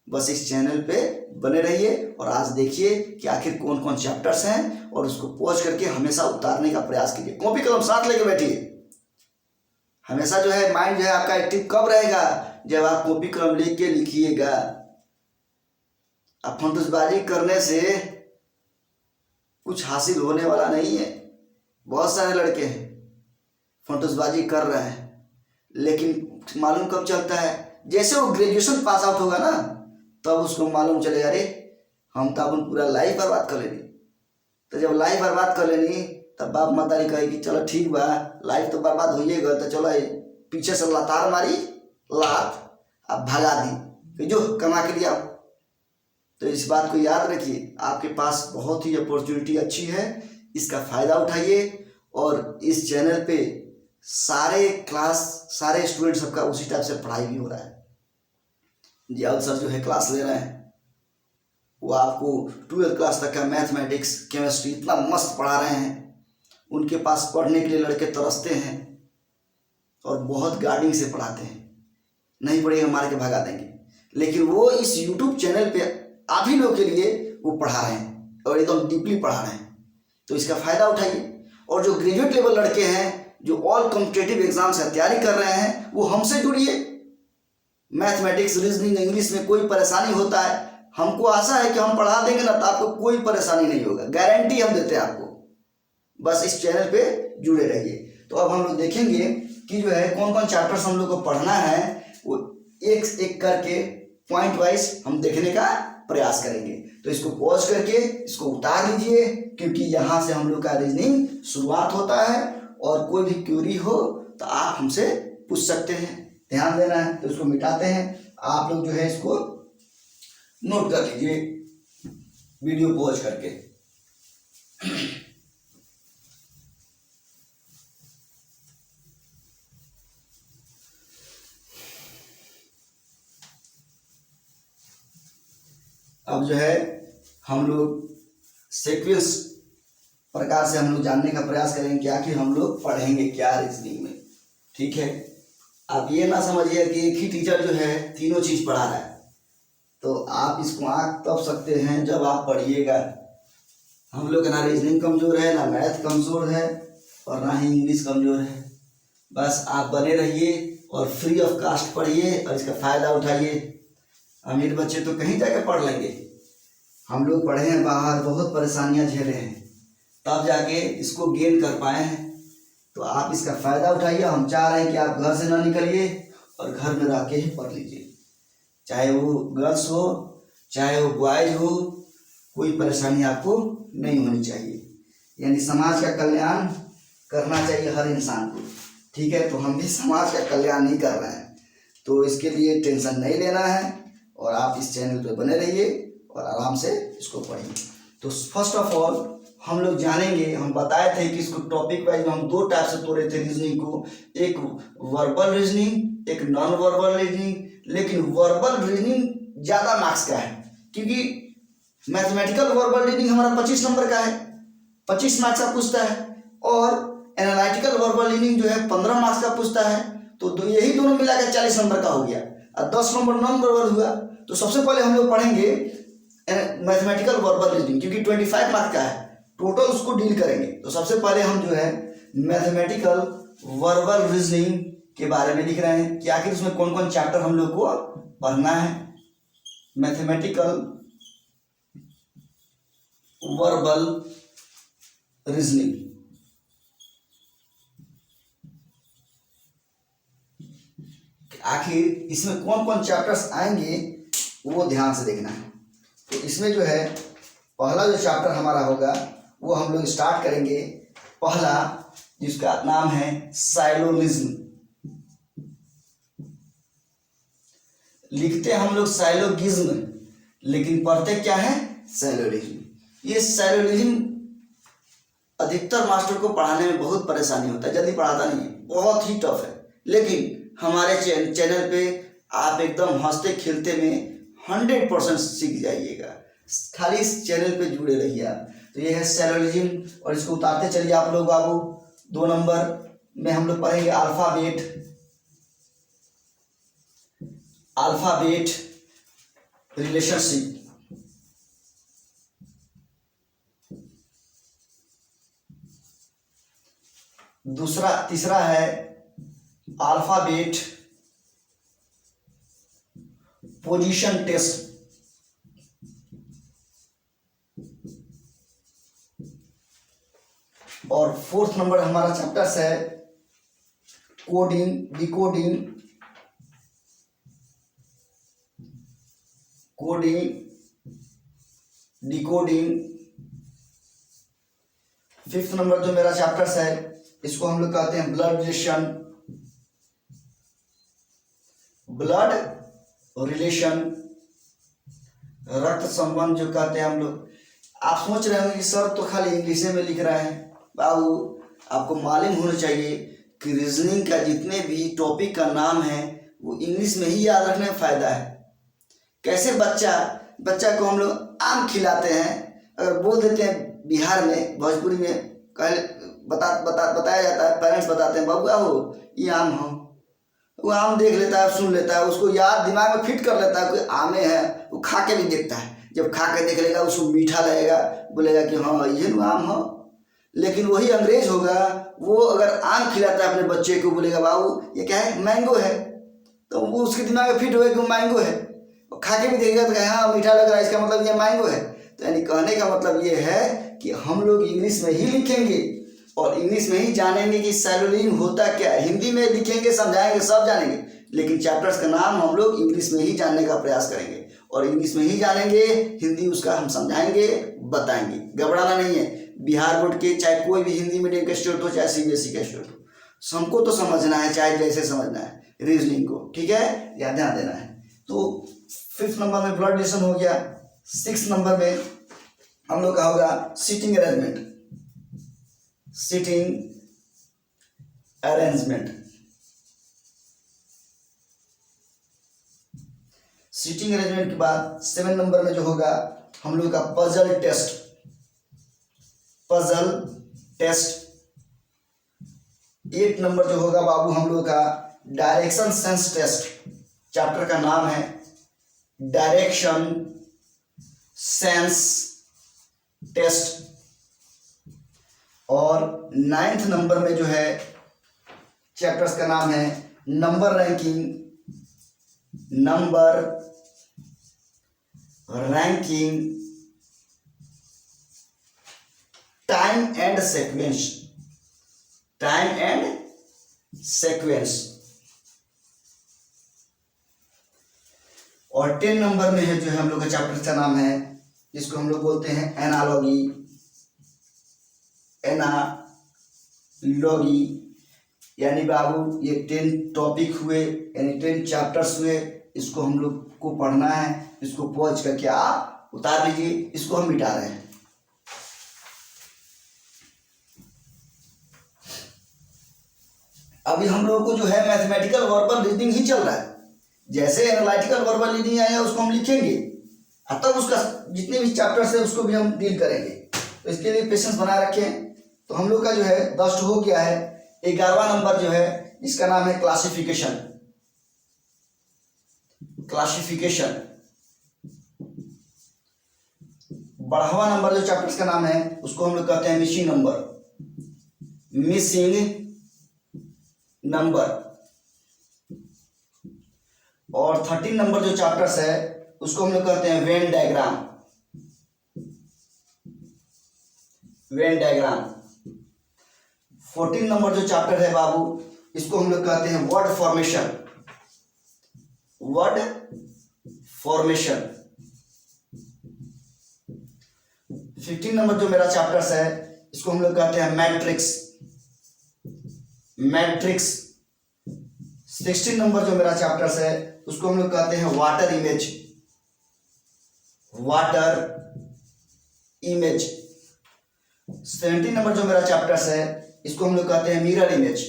बस इस चैनल पे बने रहिए और आज देखिए कि आखिर कौन कौन चैप्टर्स हैं और उसको पॉज करके हमेशा उतारने का प्रयास कीजिए। कॉपी कलम साथ लेके बैठिए। हमेशा जो है माइंड जो है आपका एक्टिव कब रहेगा, जब आप कॉपी कलम लेके लिखिएगा। अब फंटूसबाजी करने से कुछ हासिल होने वाला नहीं है। बहुत सारे लड़के हैं फंटूसबाजी कर रहे हैं, लेकिन मालूम कब चलता है, जैसे वो ग्रेजुएशन पास आउट होगा ना तब उसको मालूम चलेगा अरे हम तो अपन पूरा लाइफ बर्बाद कर लेनी। तो जब लाइफ बर्बाद कर लेनी तब बाप मातारी कहेगी चलो ठीक बा, लाइफ तो बर्बाद हो ही गया, तो चलो पीछे से लतार मारी लात अब भगा दी कि जो कमा के लिया। तो इस बात को याद रखिए, आपके पास बहुत ही अपॉर्चुनिटी अच्छी है, इसका फ़ायदा उठाइए। और इस चैनल पे सारे क्लास सारे स्टूडेंट सबका उसी टाइप से पढ़ाई भी हो रहा है। जियाउल सर जो है क्लास ले रहे हैं, वो आपको 12th क्लास तक का मैथमेटिक्स केमिस्ट्री इतना मस्त पढ़ा रहे हैं। उनके पास पढ़ने के लिए लड़के तरसते हैं और बहुत गार्डिंग से पढ़ाते हैं, नहीं पढ़ेगा मार के भगा देंगे। लेकिन वो इस यूट्यूब चैनल पे आप ही लोगों के लिए वो पढ़ा रहे हैं और एकदम डीपली पढ़ा रहे हैं, तो इसका फ़ायदा उठाइए। और जो ग्रेजुएट लेवल लड़के हैं जो ऑल कॉम्पिटिटिव एग्जाम्स की तैयारी कर रहे हैं वो हमसे जुड़िए। मैथमेटिक्स रीजनिंग इंग्लिश में कोई परेशानी होता है, हमको आशा है कि हम पढ़ा देंगे ना तो आपको कोई परेशानी नहीं होगा, गारंटी हम देते हैं आपको। बस इस चैनल पे जुड़े रहिए। तो अब हम लोग देखेंगे कि जो है कौन कौन चैप्टर्स हम लोग को पढ़ना है, वो एक एक करके पॉइंट वाइज हम देखने का प्रयास करेंगे। तो इसको पॉज करके इसको उतार लीजिए, क्योंकि यहाँ से हम लोग का रीजनिंग शुरुआत होता है और कोई भी क्वेरी हो तो आप हमसे पूछ सकते हैं। ध्यान देना है। तो इसको मिटाते हैं, आप लोग जो है इसको नोट कर लीजिए वीडियो पॉज करके। अब जो है हम लोग सीक्वेंस प्रकार से हम लोग जानने का प्रयास करेंगे कि आखिर हम लोग पढ़ेंगे क्या रीजनिंग में। ठीक है, आप ये ना समझिए कि एक ही टीचर जो है तीनों चीज़ पढ़ा रहा है, तो आप इसको आँख तब सकते हैं जब आप पढ़िएगा। हम लोग का ना रीजनिंग कमज़ोर है, ना मैथ कमज़ोर है और ना ही इंग्लिश कमज़ोर है। बस आप बने रहिए और फ्री ऑफ कास्ट पढ़िए और इसका फ़ायदा उठाइए। अमीर बच्चे तो कहीं जाके पढ़ लेंगे, हम लोग पढ़े हैं बाहर, बहुत परेशानियां झेले हैं, तब जाके इसको गेन कर पाए हैं। तो आप इसका फ़ायदा उठाइए। हम चाह रहे हैं कि आप घर से ना निकलिए और घर में रह के ही पढ़ लीजिए, चाहे वो गर्ल्स हो चाहे वो बॉयज हो, कोई परेशानी आपको नहीं होनी चाहिए। यानी समाज का कल्याण करना चाहिए हर इंसान को। ठीक है, तो हम भी समाज का कल्याण नहीं कर रहे हैं, तो इसके लिए टेंशन नहीं लेना है और आप इस चैनल पे बने रहिए और आराम से इसको पढ़िए। तो फर्स्ट ऑफ ऑल हम लोग जानेंगे, हम बताए थे कि इसको टॉपिक वाइज हम दो टाइप से तोड़े थे रीजनिंग को, एक वर्बल रीजनिंग, एक नॉन वर्बल रीजनिंग। लेकिन वर्बल रीजनिंग ज़्यादा मार्क्स का है, क्योंकि मैथमेटिकल वर्बल रीजनिंग हमारा 25 नंबर का है, 25 मार्क्स का पूछता है, और एनालिटिकल वर्बल रीजनिंग जो है 15 मार्क्स का पूछता है। तो यही दोनों मिलाकर 40 नंबर का हो गया और 10 नंबर नॉन वर्बल हुआ। तो सबसे पहले हम लोग पढ़ेंगे मैथमेटिकल वर्बल रीजनिंग, क्योंकि 25 मार्क्स का है, टोटल उसको डील करेंगे। तो सबसे पहले हम जो है मैथमेटिकल वर्बल रीजनिंग के बारे में लिख रहे हैं कि आखिर उसमें कौन कौन चैप्टर हम लोग को पढ़ना है। मैथमेटिकल वर्बल रीजनिंग, आखिर इसमें कौन कौन चैप्टर्स आएंगे वो ध्यान से देखना है। तो इसमें जो है पहला जो चैप्टर हमारा होगा वो हम लोग स्टार्ट करेंगे, पहला जिसका नाम है साइलोगिज्म। लिखते हम लोग साइलोगिज्म, लेकिन पढ़ते क्या है, साइलोगिज्म। ये साइलोगिज्म अधिकतर मास्टर को पढ़ाने में बहुत परेशानी होता है, जल्दी पढ़ाता नहीं है, बहुत ही टफ है। लेकिन हमारे चैनल पे आप एकदम हंसते खेलते में 100% सीख जाइएगा, खाली इस चैनल पे जुड़े रहिए आप। तो ये है साइलोगिज्म और इसको उतारते चलिए आप लोग बाबू। 2 नंबर में हम लोग पढ़ेंगे अल्फ़ाबेट। रिलेशनशिप। तीसरा है अल्फाबेट पोजीशन टेस्ट। और फोर्थ नंबर हमारा चैप्टर्स है कोडिंग डिकोडिंग। फिफ्थ नंबर जो मेरा चैप्टर्स है इसको हम लोग कहते हैं ब्लड रिलेशन, रक्त संबंध जो कहते हैं हम लोग। आप सोच रहे होंगे कि सर तो खाली इंग्लिश में लिख रहा है। बाबू आपको मालूम होना चाहिए कि रीजनिंग का जितने भी टॉपिक का नाम है वो इंग्लिश में ही याद रखने में फायदा है। कैसे बच्चा को हम लोग आम खिलाते हैं, अगर बोल देते हैं बिहार में भोजपुरी में बताया जाता है, पेरेंट्स बताते हैं बाबू आओ ये आम हो, वो आम देख लेता है, सुन लेता है, उसको याद दिमाग में फिट कर लेता है कि आमे है, वो खा के भी देखता है। जब खा के देख लेगा उसको मीठा लगेगा, बोलेगा कि हाँ ये नु आम हो। लेकिन वही अंग्रेज होगा, वो अगर आम खिलाता है अपने बच्चे को, बोलेगा बाबू ये क्या है, मैंगो है, तो वो उसके दिमाग में फिट होगा कि वो मैंगो है। खा के भी देखेगा तो कहे हाँ मीठा लग रहा है, इसका मतलब ये मैंगो है। तो यानी कहने का मतलब ये है कि हम लोग इंग्लिश में ही लिखेंगे और इंग्लिश में ही जानेंगे कि सेलुलोज होता क्या है। हिंदी में लिखेंगे, समझाएंगे, सब जानेंगे, लेकिन चैप्टर्स का नाम हम लोग इंग्लिश में ही जानने का प्रयास करेंगे और इंग्लिश में ही जानेंगे, हिंदी उसका हम समझाएंगे, बताएंगे। घबराना नहीं है। बिहार बोर्ड के चाहे कोई भी हिंदी मीडियम का स्टूडेंट हो, चाहे सीबीएसई का स्टूडेंट हो, हमको तो समझना है, चाहे जैसे समझना है रीजनिंग को, ठीक है, या ध्यान देना है। तो फिफ्थ नंबर में ब्लड रिलेशन हो गया। सिक्स नंबर में हम लोग का होगा सीटिंग अरेंजमेंट। सीटिंग अरेंजमेंट के बाद 7 नंबर में जो होगा हम लोग का पजल टेस्ट। 8 नंबर जो होगा बाबू हम लोग का डायरेक्शन सेंस टेस्ट। चैप्टर का नाम है डायरेक्शन सेंस टेस्ट। और 9th नंबर में जो है चैप्टर्स का नाम है number ranking, time and sequence. और 10 नंबर में है जो है हम लोग का चैप्टर का नाम है, जिसको हम लोग बोलते हैं एनालॉगी। यानी बाबू ये 10 टॉपिक हुए, यानी 10 चैप्टर्स हुए, इसको हम लोग को पढ़ना है। इसको पॉज करके आप उतार लीजिए, इसको हम मिटा रहे हैं। अभी हम लोगों को जो है मैथमेटिकल वर्बल रीडिंग ही चल रहा है। जैसे एनालिटिकल वर्बल रीडिंग आया उसको हम लिखेंगे, तब उसका जितने भी चैप्टर्स है उसको भी हम डील करेंगे। तो इसके लिए पेशेंस बनाए रखें। तो हम लोग का जो है 10 हो गया है। 11वां नंबर जो है इसका नाम है क्लासिफिकेशन। 12वां नंबर जो चैप्टर्स का नाम है उसको हम लोग कहते हैं मिसिंग नंबर। और 13 नंबर जो चैप्टर्स है उसको हम लोग कहते हैं वेन डायग्राम। 14 नंबर जो चैप्टर है बाबू इसको हम लोग कहते हैं वर्ड फॉर्मेशन। 15 नंबर जो मेरा चैप्टर्स है इसको हम लोग कहते हैं मैट्रिक्स। 16 नंबर जो मेरा चैप्टर्स है उसको हम लोग कहते हैं वाटर इमेज। 17 नंबर जो मेरा चैप्टर्स है इसको हम लोग कहते हैं मिरर इमेज।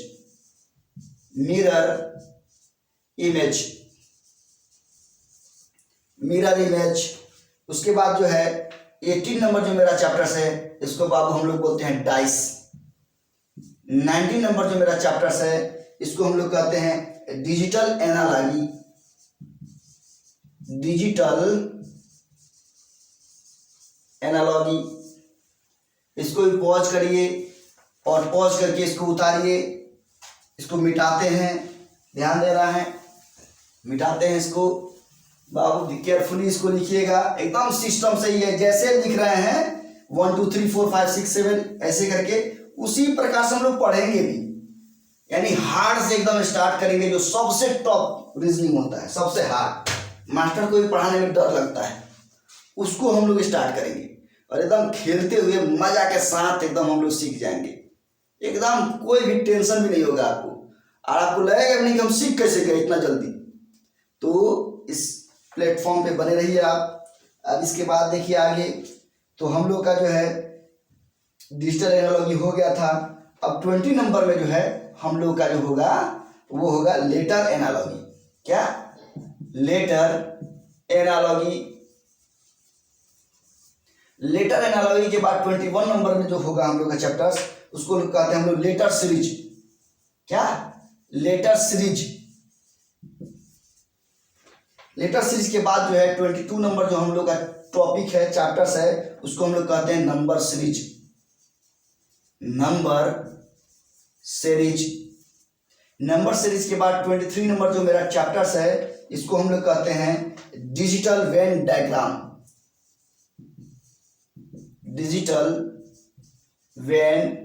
उसके बाद जो है 18 नंबर जो मेरा चैप्टर्स है इसको बाबू हम लोग बोलते हैं डाइस। 19 नंबर जो मेरा चैप्टर्स है इसको हम लोग कहते हैं डिजिटल एनालॉगी, इसको भी पॉज करिए और पॉज करके इसको उतारिए, इसको मिटाते हैं, ध्यान दे रहा है, मिटाते हैं इसको। बाबू केयरफुली इसको लिखिएगा, एकदम सिस्टम सही है, जैसे लिख रहे हैं 1 2 3 4 5 6 7 ऐसे करके उसी प्रकार से हम लोग पढ़ेंगे भी, यानी हार्ड से एकदम स्टार्ट करेंगे। जो सबसे टॉप रीजनिंग होता है, सबसे हार्ड, मास्टर को भी पढ़ाने में डर लगता है, उसको हम लोग स्टार्ट करेंगे और एकदम खेलते हुए मजा के साथ एकदम हम लोग सीख जाएंगे। एकदम कोई भी टेंशन भी नहीं होगा आपको, और आपको लगेगा नहीं कि हम सीख कैसे गए इतना जल्दी। तो इस प्लेटफॉर्म पे बने रहिए आप। अब इसके बाद देखिए आगे, तो हम लोग का जो है डिजिटल एनालॉजी हो गया था। अब 20 नंबर में जो है हम लोग का जो होगा वो होगा लेटर एनालॉजी। क्या? Letter analogy. लेटर एनालॉजी के बाद 21 नंबर में जो होगा हम लोग का चैप्टर, उसको कहते हैं हम लोग लेटर सीरीज। क्या? Letter series. लेटर सीरीज के बाद जो है 22 नंबर जो हम लोग का टॉपिक है, चैप्टर्स है, उसको हम लोग कहते हैं number series. Number series. Number series के बाद 23 नंबर जो मेरा चैप्टर्स है, इसको हम लोग कहते हैं digital Venn diagram. Digital Venn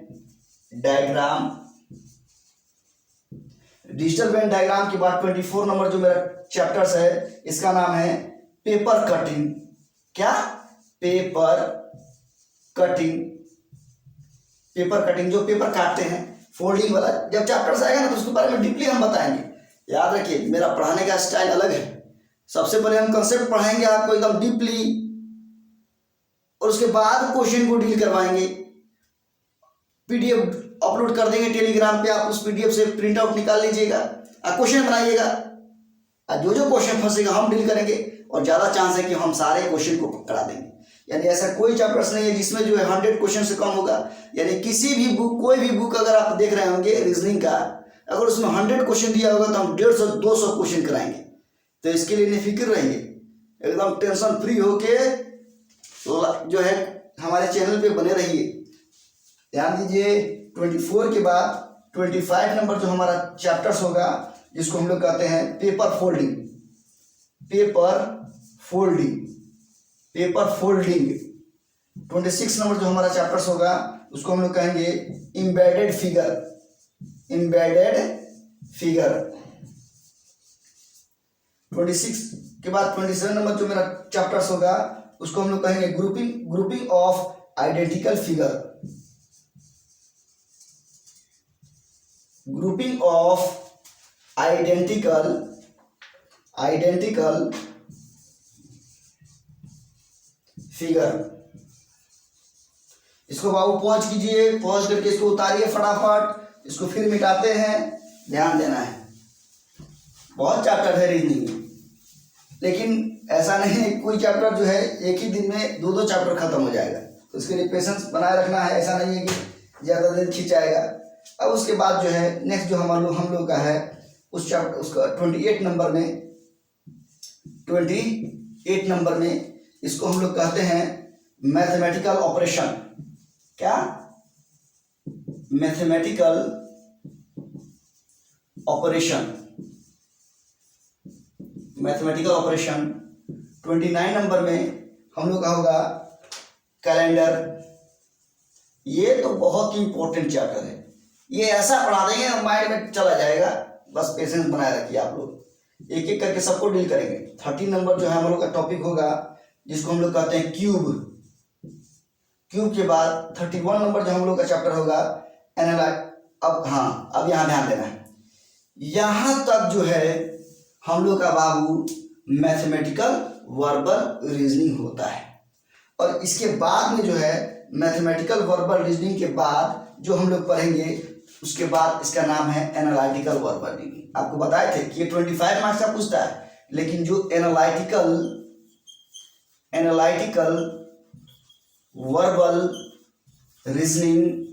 diagram. Digital Venn diagram के बाद 24 नंबर जो मेरा चैप्टर्स है, इसका नाम है पेपर कटिंग। क्या? Paper cutting. पेपर कटिंग, जो पेपर काटते हैं, फोल्डिंग वाला जब चैप्टर्स आएगा ना तो उसके बारे में डीपली हम बताएंगे। याद रखिए मेरा पढ़ाने का स्टाइल अलग है। सबसे पहले हम कंसेप्ट पढ़ाएंगे आपको एकदम डीपली, और उसके बाद क्वेश्चन को डील करवाएंगे। पीडीएफ अपलोड कर देंगे टेलीग्राम पे, आप उस पीडीएफ से प्रिंट आउट निकाल लीजिएगा और क्वेश्चन बनाइएगा। जो जो क्वेश्चन फंसेगा हम डील करेंगे, और ज़्यादा चांस है कि हम सारे क्वेश्चन को करा देंगे। यानी ऐसा कोई चैप्टर्स नहीं है जिसमें जो है 100 क्वेश्चन से कम होगा। यानी किसी भी बुक, कोई भी बुक अगर आप देख रहे होंगे रीजनिंग का, अगर उसमें 100 क्वेश्चन दिया होगा तो हम 150-200 क्वेश्चन कराएंगे। तो इसके लिए निफिक्र रहिए, एकदम टेंशन फ्री होके जो है हमारे चैनल पे बने रहिए। ध्यान दीजिए 24 के बाद 25 नंबर जो हमारा चैप्टर्स होगा, जिसको हम लोग कहते हैं paper folding. Paper folding. Paper folding. 26 number जो हमारा चैप्टर्स होगा, उसको हम लोग कहेंगे एम्बेडेड फिगर। Embedded figure. 26 के बाद 27 नंबर जो मेरा चैप्टर्स होगा, उसको हम लोग कहेंगे grouping of identical figure. Grouping of identical figure. इसको बाबू पॉज कीजिए, पॉज करके इसको उतारिए फटाफट, इसको फिर मिटाते हैं, ध्यान देना है। बहुत चैप्टर है रीजनिंग में, लेकिन ऐसा नहीं है कोई चैप्टर जो है एक ही दिन में 2-2 चैप्टर खत्म हो जाएगा। तो इसके लिए पेशेंस बनाए रखना है, ऐसा नहीं है कि ज़्यादा दिन खिंचाएगा। अब उसके बाद जो है नेक्स्ट जो हम लोग का है उस चैप्टर, उसका 28 नंबर में इसको हम लोग कहते हैं मैथमेटिकल ऑपरेशन। क्या? Mathematical operation. Mathematical operation. 29 number में हम लोग का होगा कैलेंडर। ये तो बहुत ही इंपॉर्टेंट चैप्टर है, ये ऐसा पढ़ा देंगे माइंड में चला जाएगा। बस पेशेंस बनाए रखिए आप लोग, एक एक करके सबको डील करेंगे। 30 नंबर जो है हम लोग का टॉपिक होगा, जिसको हम लोग कहते हैं क्यूब। क्यूब के बाद 31 नंबर जो हम लोग का चैप्टर होगा एनालाइज। अब यहाँ ध्यान देना है, यहाँ तक जो है हम लोग का बाबू मैथमेटिकल वर्बल रीजनिंग होता है। और इसके बाद में जो है मैथमेटिकल वर्बल रीजनिंग के बाद जो हम लोग पढ़ेंगे, उसके बाद इसका नाम है एनालिटिकल वर्बल रीजनिंग। आपको बताए थे कि ये 25 मार्क्स का पूछता है, लेकिन जो एनालिटिकल वर्बल रीजनिंग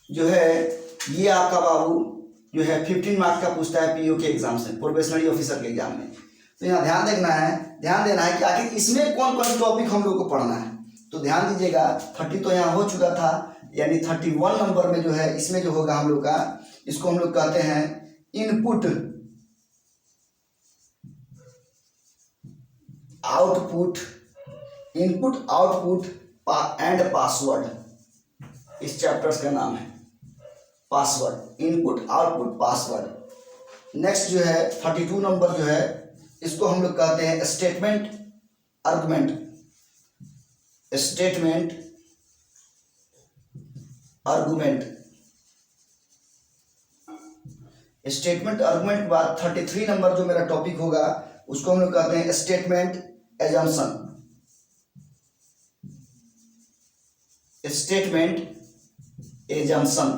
जो है, ये आपका बाबू जो है 15 मार्क्स का पूछता है पीओ के एग्जाम से, प्रोबेशनरी ऑफिसर के एग्जाम में। तो यहाँ ध्यान देना है कि आखिर इसमें कौन कौन टॉपिक हम लोग को पढ़ना है। तो ध्यान दीजिएगा, 30 तो यहाँ हो चुका था, यानी 31 नंबर में जो है इसमें जो होगा हम लोग का, इसको हम लोग कहते हैं इनपुट आउटपुट एंड पासवर्ड। इस चैप्टर्स का नाम है password, input output password. Next जो है 32 नंबर जो है इसको हम लोग कहते हैं स्टेटमेंट आर्गुमेंट। स्टेटमेंट आर्गुमेंट के बाद 33 नंबर जो मेरा टॉपिक होगा उसको हम लोग कहते हैं statement assumption. Statement assumption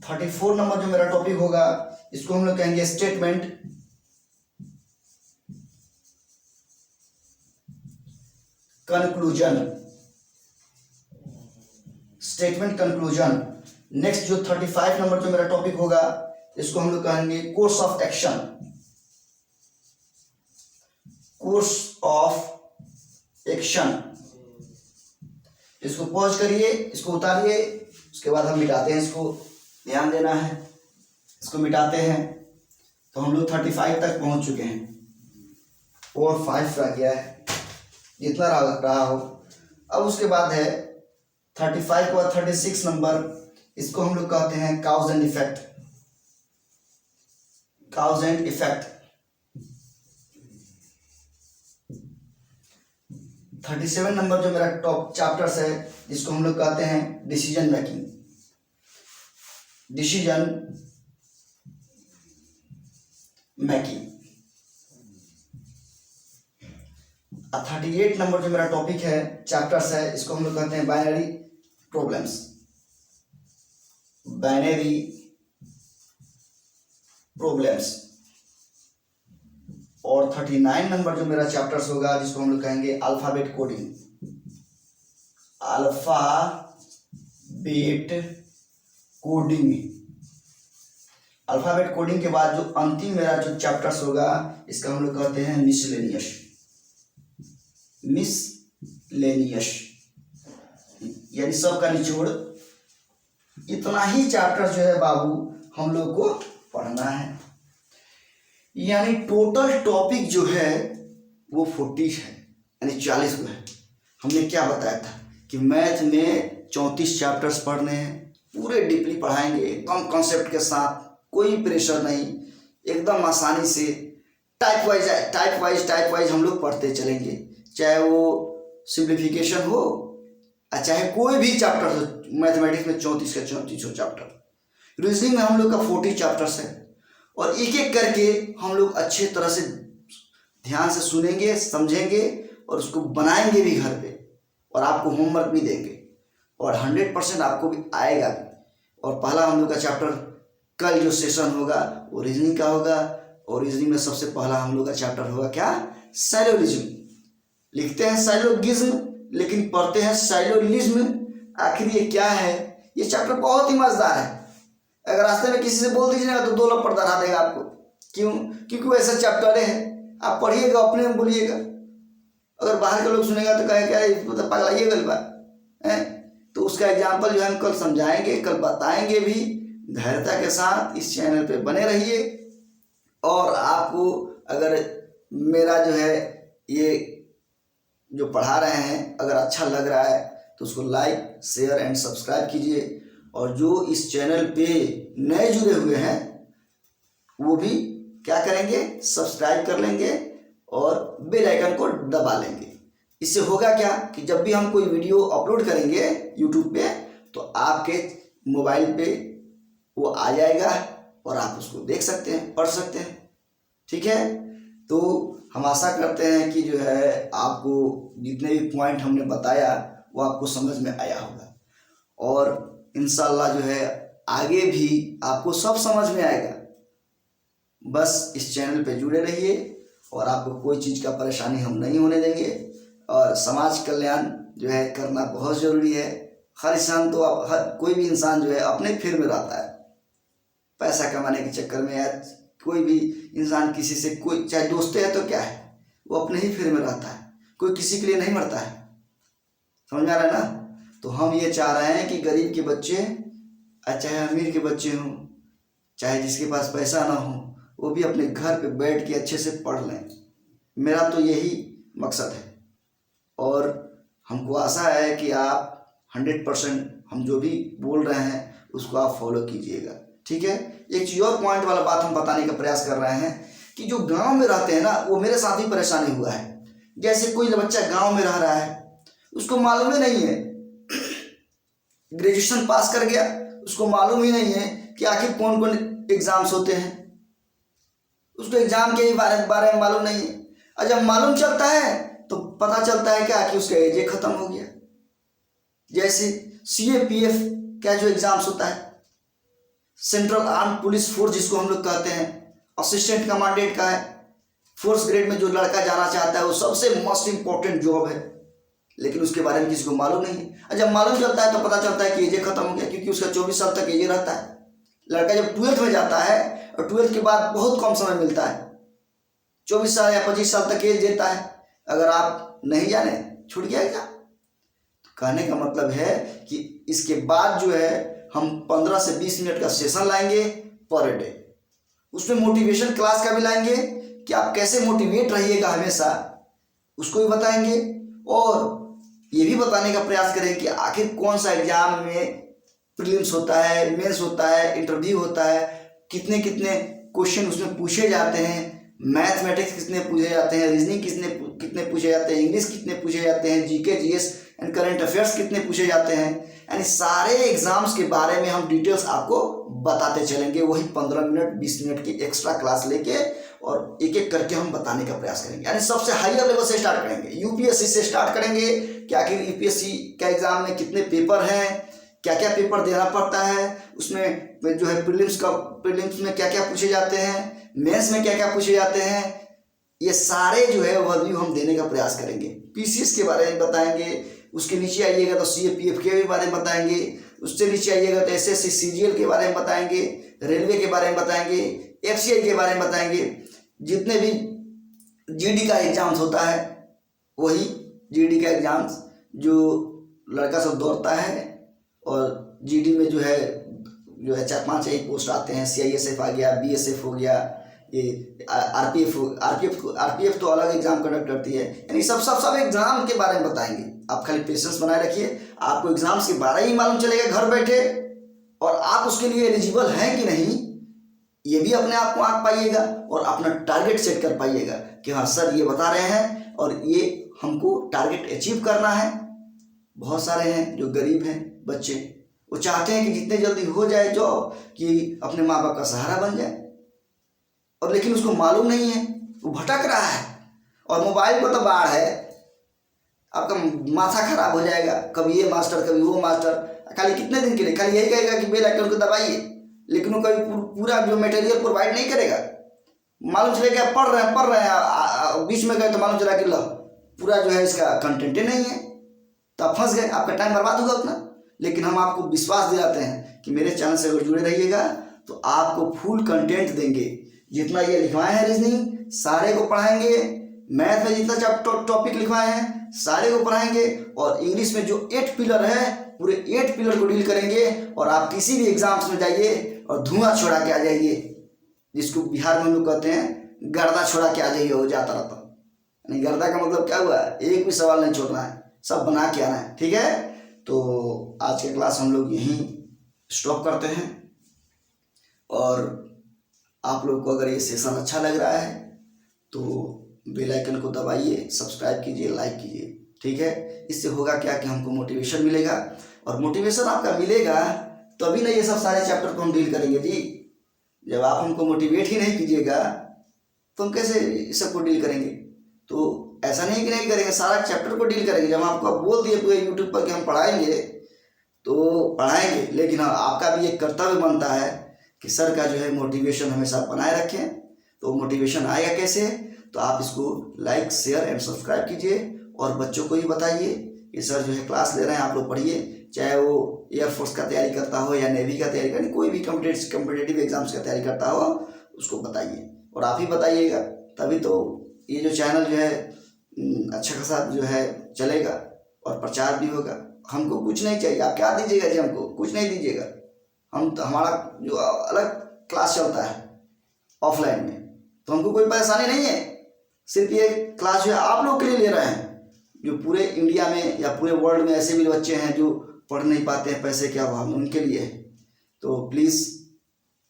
34 number जो मेरा टॉपिक होगा इसको हम लोग कहेंगे statement conclusion. Statement conclusion. Next जो 35 नंबर जो मेरा टॉपिक होगा इसको हम लोग कहेंगे course of action. Course of action. इसको पॉज करिए, इसको उतारिए, उसके बाद हम मिटाते हैं। इसको ध्यान देना है, इसको मिटाते हैं। तो हम लोग 35 तक पहुंच चुके हैं और 5 रह गया है, जितना रहा हो। अब उसके बाद है 35 के बाद 36 नंबर, इसको हम लोग कहते हैं cause and effect. Cause and effect. 37 number जो मेरा टॉप चैप्टर्स है जिसको हम लोग कहते हैं decision making. Decision making. 38 number जो मेरा टॉपिक है चैप्टर्स है इसको हम लोग कहते हैं बाइनरी प्रॉब्लम्स। Binary problems. और 39 नंबर जो मेरा चैप्टर्स होगा जिसको हम लोग कहेंगे alphabet coding. Alphabet coding. Alphabet coding के बाद जो अंतिम मेरा जो चैप्टर्स होगा इसका हम लोग कहते हैं मिसलेनियस। मिसलेनियस यानी सब का निचोड़। इतना ही चैप्टर जो है बाबू हम लोग को पढ़ना है, यानी टोटल टॉपिक जो है वो 40 है, यानी 40 को है। हमने क्या बताया था कि मैथ में 34 चैप्टर्स पढ़ने हैं, पूरे डीपली पढ़ाएंगे, कम कॉन्सेप्ट के साथ, कोई प्रेशर नहीं, एकदम आसानी से टाइप वाइज हम लोग पढ़ते चलेंगे, चाहे वो सिंप्लीफिकेशन हो चाहे कोई भी चैप्टर हो। मैथमेटिक्स में 34 का 34 चैप्टर। रीजनिंग में हम लोग का 40 चैप्टर्स है और एक एक करके हम लोग अच्छे तरह से ध्यान से सुनेंगे, समझेंगे और उसको बनाएंगे भी घर पे, और आपको होमवर्क भी देंगे और 100% आपको भी आएगा भी। और पहला हम लोग का चैप्टर कल जो सेशन होगा वो रीजनिंग का होगा, और रीजनिंग में सबसे पहला हम लोग का चैप्टर होगा क्या, साइलोजिज्म। लिखते हैं साइलोगिज्म लेकिन पढ़ते हैं साइलोलिज्म। आखिर ये क्या है? ये चैप्टर बहुत ही मजेदार है। अगर रास्ते में किसी से बोल दीजिएगा तो 2 लपड़ डरा देगा आपको। क्यों? क्योंकि वो ऐसा चैप्टर है, आप पढ़िएगा, अपने में बोलिएगा। अगर बाहर के लोग सुनेगा तो कहे क्या मतलब पगलाइए गल बात है। तो उसका एग्जाम्पल जो है हम कल समझाएंगे, कल बताएंगे भी। धैर्यता के साथ इस चैनल पे बने रहिए। और आपको अगर मेरा जो है ये जो पढ़ा रहे हैं अगर अच्छा लग रहा है तो उसको लाइक, शेयर एंड सब्सक्राइब कीजिए। और जो इस चैनल पे नए जुड़े हुए हैं वो भी क्या करेंगे, सब्सक्राइब कर लेंगे और बेल आइकन को दबा लेंगे। इससे होगा क्या कि जब भी हम कोई वीडियो अपलोड करेंगे यूट्यूब पे तो आपके मोबाइल पे वो आ जाएगा और आप उसको देख सकते हैं, पढ़ सकते हैं। ठीक है, तो हम आशा करते हैं कि जो है आपको जितने भी पॉइंट हमने बताया वो आपको समझ में आया होगा, और इंशाल्लाह जो है आगे भी आपको सब समझ में आएगा। बस इस चैनल पे जुड़े रहिए और आपको कोई चीज़ का परेशानी हम नहीं होने देंगे। और समाज कल्याण जो है करना बहुत ज़रूरी है। हर इंसान तो हर कोई भी इंसान जो है अपने फिर में रहता है, पैसा कमाने के चक्कर में या कोई भी इंसान किसी से, कोई चाहे दोस्त है तो क्या है, वो अपने ही फेर में रहता है, कोई किसी के लिए नहीं मरता है। समझ में आ रहा है ना। तो हम ये चाह रहे हैं कि गरीब के बच्चे, चाहे अमीर के बच्चे हों, चाहे जिसके पास पैसा ना हो, वो भी अपने घर पे बैठ के अच्छे से पढ़ लें। मेरा तो यही मकसद है और हमको आशा है कि आप 100% हम जो भी बोल रहे हैं उसको आप फॉलो कीजिएगा, ठीक है। एक चीज़ और पॉइंट वाला बात हम बताने का प्रयास कर रहे हैं कि जो गांव में रहते हैं ना, वो मेरे साथ ही परेशानी हुआ है। जैसे कोई बच्चा गांव में रह रहा है, उसको मालूम ही नहीं है, ग्रेजुएशन पास कर गया, उसको मालूम ही नहीं है कि आखिर कौन कौन एग्जाम्स होते हैं, उसको एग्जाम के बारे में मालूम नहीं है। और जब मालूम चलता है तो पता चलता है क्या कि उसका एज खत्म हो गया। जैसे CAPF का जो एग्जाम्स होता है, सेंट्रल आर्म पुलिस फोर्स जिसको हम लोग कहते हैं, असिस्टेंट कमांडेंट का है, फोर्स ग्रेड में जो लड़का जाना चाहता है वो सबसे मोस्ट इम्पोर्टेंट जॉब है, लेकिन उसके बारे में किसी को मालूम नहीं है। और जब मालूम चलता है तो पता चलता है कि एज खत्म हो गया, क्योंकि उसका 24 साल तक एज रहता है। लड़का जब 12th में जाता है और 12th के बाद बहुत कम समय मिलता है, 24 साल या 25 साल तक एज देता है। अगर आप नहीं जाने, छूट गया क्या? कहने का मतलब है कि इसके बाद जो है हम 15 से 20 मिनट का सेशन लाएंगे पर डे। उसमें मोटिवेशन क्लास का भी लाएंगे कि आप कैसे मोटिवेट रहिएगा हमेशा, उसको भी बताएंगे। और ये भी बताने का प्रयास करें कि आखिर कौन सा एग्जाम में प्रीलिम्स होता है, मेंस होता है, इंटरव्यू होता है, कितने कितने क्वेश्चन उसमें पूछे जाते हैं, मैथमेटिक्स कितने पूछे जाते हैं, रीजनिंग कितने पूछे जाते हैं, इंग्लिश कितने पूछे जाते हैं, GK GS and current affairs कितने पूछे जाते हैं। यानी सारे एग्जाम्स के बारे में हम डिटेल्स आपको बताते चलेंगे, वही 15 मिनट 20 मिनट की एक्स्ट्रा क्लास लेके, और एक एक करके हम बताने का प्रयास करेंगे। यानी सबसे हाईयर लेवल से स्टार्ट करेंगे, UPSC से स्टार्ट करेंगे कि आखिर UPSC का एग्जाम में कितने पेपर हैं, क्या क्या पेपर देना पड़ता है, उसमें जो है प्रीलिम्स में क्या क्या पूछे जाते हैं, मेंस में क्या क्या पूछे जाते हैं, ये सारे जो है ओवरव्यू हम देने का प्रयास करेंगे। PCS के बारे में बताएंगे, उसके नीचे आइएगा तो CAPF के बारे में बताएंगे, उससे नीचे आइएगा तो SSC CGL के बारे में बताएंगे, रेलवे के बारे में बताएंगे, FCI के बारे में बताएंगे। जितने भी GD का एग्जाम्स होता है, वही GD का एग्जाम्स जो लड़का सब दौड़ता है, और GD में जो है 4-5 एक पोस्ट आते हैं, CISF आ गया, BSF हो गया, ये RPF तो अलग एग्जाम कंडक्ट करती है। यानी सब एग्जाम के बारे में बताएंगे। आप खाली पेशेंस बनाए रखिए, आपको एग्जाम्स के बारे में मालूम चलेगा घर बैठे, और आप उसके लिए एलिजिबल हैं कि नहीं ये भी अपने आप को आंक पाइएगा, और अपना टारगेट सेट कर पाइएगा कि हाँ सर ये बता रहे हैं और ये हमको टारगेट अचीव करना है। बहुत सारे हैं जो गरीब हैं बच्चे, वो चाहते हैं कि जितने जल्दी हो जाए जॉब, कि अपने माँ बाप का सहारा बन जाए, और लेकिन उसको मालूम नहीं है, वो भटक रहा है। और मोबाइल को तो बाढ़ है, आपका माथा खराब हो जाएगा, कभी ये मास्टर कभी वो मास्टर। खाली कितने दिन के लिए खाली यही कहेगा कि बेल आइकन को दबाइए, लेकिन वो कभी पूरा जो मटेरियल प्रोवाइड नहीं करेगा। मालूम चलेगा पढ़ रहे हैं, बीच में गए तो मालूम चला कि लो पूरा जो है इसका कंटेंट ही नहीं है, तो आप फंस गए, आपका टाइम बर्बाद होगा उतना। लेकिन हम आपको विश्वास दिलाते हैं कि मेरे चैनल से अगर जुड़े रहिएगा तो आपको फुल कंटेंट देंगे। जितना ये लिखवाए हैं रीजनिंग सारे को पढ़ाएंगे, मैथ में जितना टॉपिक लिखवाए हैं सारे को पढ़ाएंगे, और इंग्लिश में जो 8 पिलर है पूरे 8 पिलर को डील करेंगे। और आप किसी भी एग्जाम्स में जाइए और धुआं छोड़ा के आ जाइए, जिसको बिहार में हम लोग कहते हैं गर्दा छोड़ा के आ जाइए, हो जाता रहता। यानी गर्दा का मतलब क्या हुआ, एक भी सवाल नहीं छोड़ना है, सब बना के आना है, ठीक है। तो आज के क्लास हम लोग यहीं स्टॉप करते हैं, और आप लोग को अगर ये सेशन अच्छा लग रहा है तो बेल आइकन को दबाइए, सब्सक्राइब कीजिए, लाइक कीजिए, ठीक है। इससे होगा क्या कि हमको मोटिवेशन मिलेगा, और मोटिवेशन आपका मिलेगा तभी ना ये सब सारे चैप्टर को हम डील करेंगे जी। जब आप हमको मोटिवेट ही नहीं कीजिएगा तो हम कैसे इस सबको डील करेंगे। तो ऐसा नहीं कि नहीं करेंगे, सारा चैप्टर को डील करेंगे। जब आपको बोल दिए पूरे यूट्यूब पर कि हम पढ़ाएंगे तो पढ़ाएंगे, लेकिन हाँ आपका भी एक कर्तव्य बनता है कि सर का जो है मोटिवेशन हमेशा बनाए रखें। तो मोटिवेशन आएगा कैसे, तो आप इसको लाइक शेयर एंड सब्सक्राइब कीजिए, और बच्चों को भी बताइए कि सर जो है क्लास ले रहे हैं, आप लोग पढ़िए। चाहे वो एयरफोर्स का तैयारी करता हो या नेवी का तैयारी करनी, कोई भी कॉम्पिटेटिव एग्जाम्स का तैयारी करता हो, उसको बताइए, और आप ही बताइएगा, तभी तो ये जो चैनल जो है अच्छा खासा जो है चलेगा और प्रचार भी होगा। हमको कुछ नहीं चाहिए, आप क्या दीजिएगा जी? हमको कुछ नहीं दीजिएगा। हम तो हमारा जो अलग क्लास चलता है ऑफलाइन में, तो हमको कोई परेशानी नहीं है। सिर्फ ये क्लास जो है आप लोग के लिए ले रहे हैं, जो पूरे इंडिया में या पूरे वर्ल्ड में ऐसे भी बच्चे हैं जो पढ़ नहीं पाते हैं पैसे के अभाव में, उनके लिए है। तो प्लीज़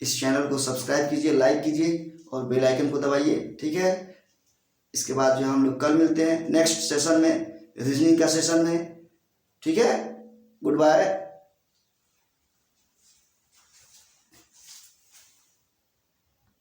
इस चैनल को सब्सक्राइब कीजिए, लाइक कीजिए और बेल आइकन को दबाइए, ठीक है। इसके बाद जो हम लोग कल मिलते हैं नेक्स्ट सेशन में, रीजनिंग का सेशन में, ठीक है। Good bye.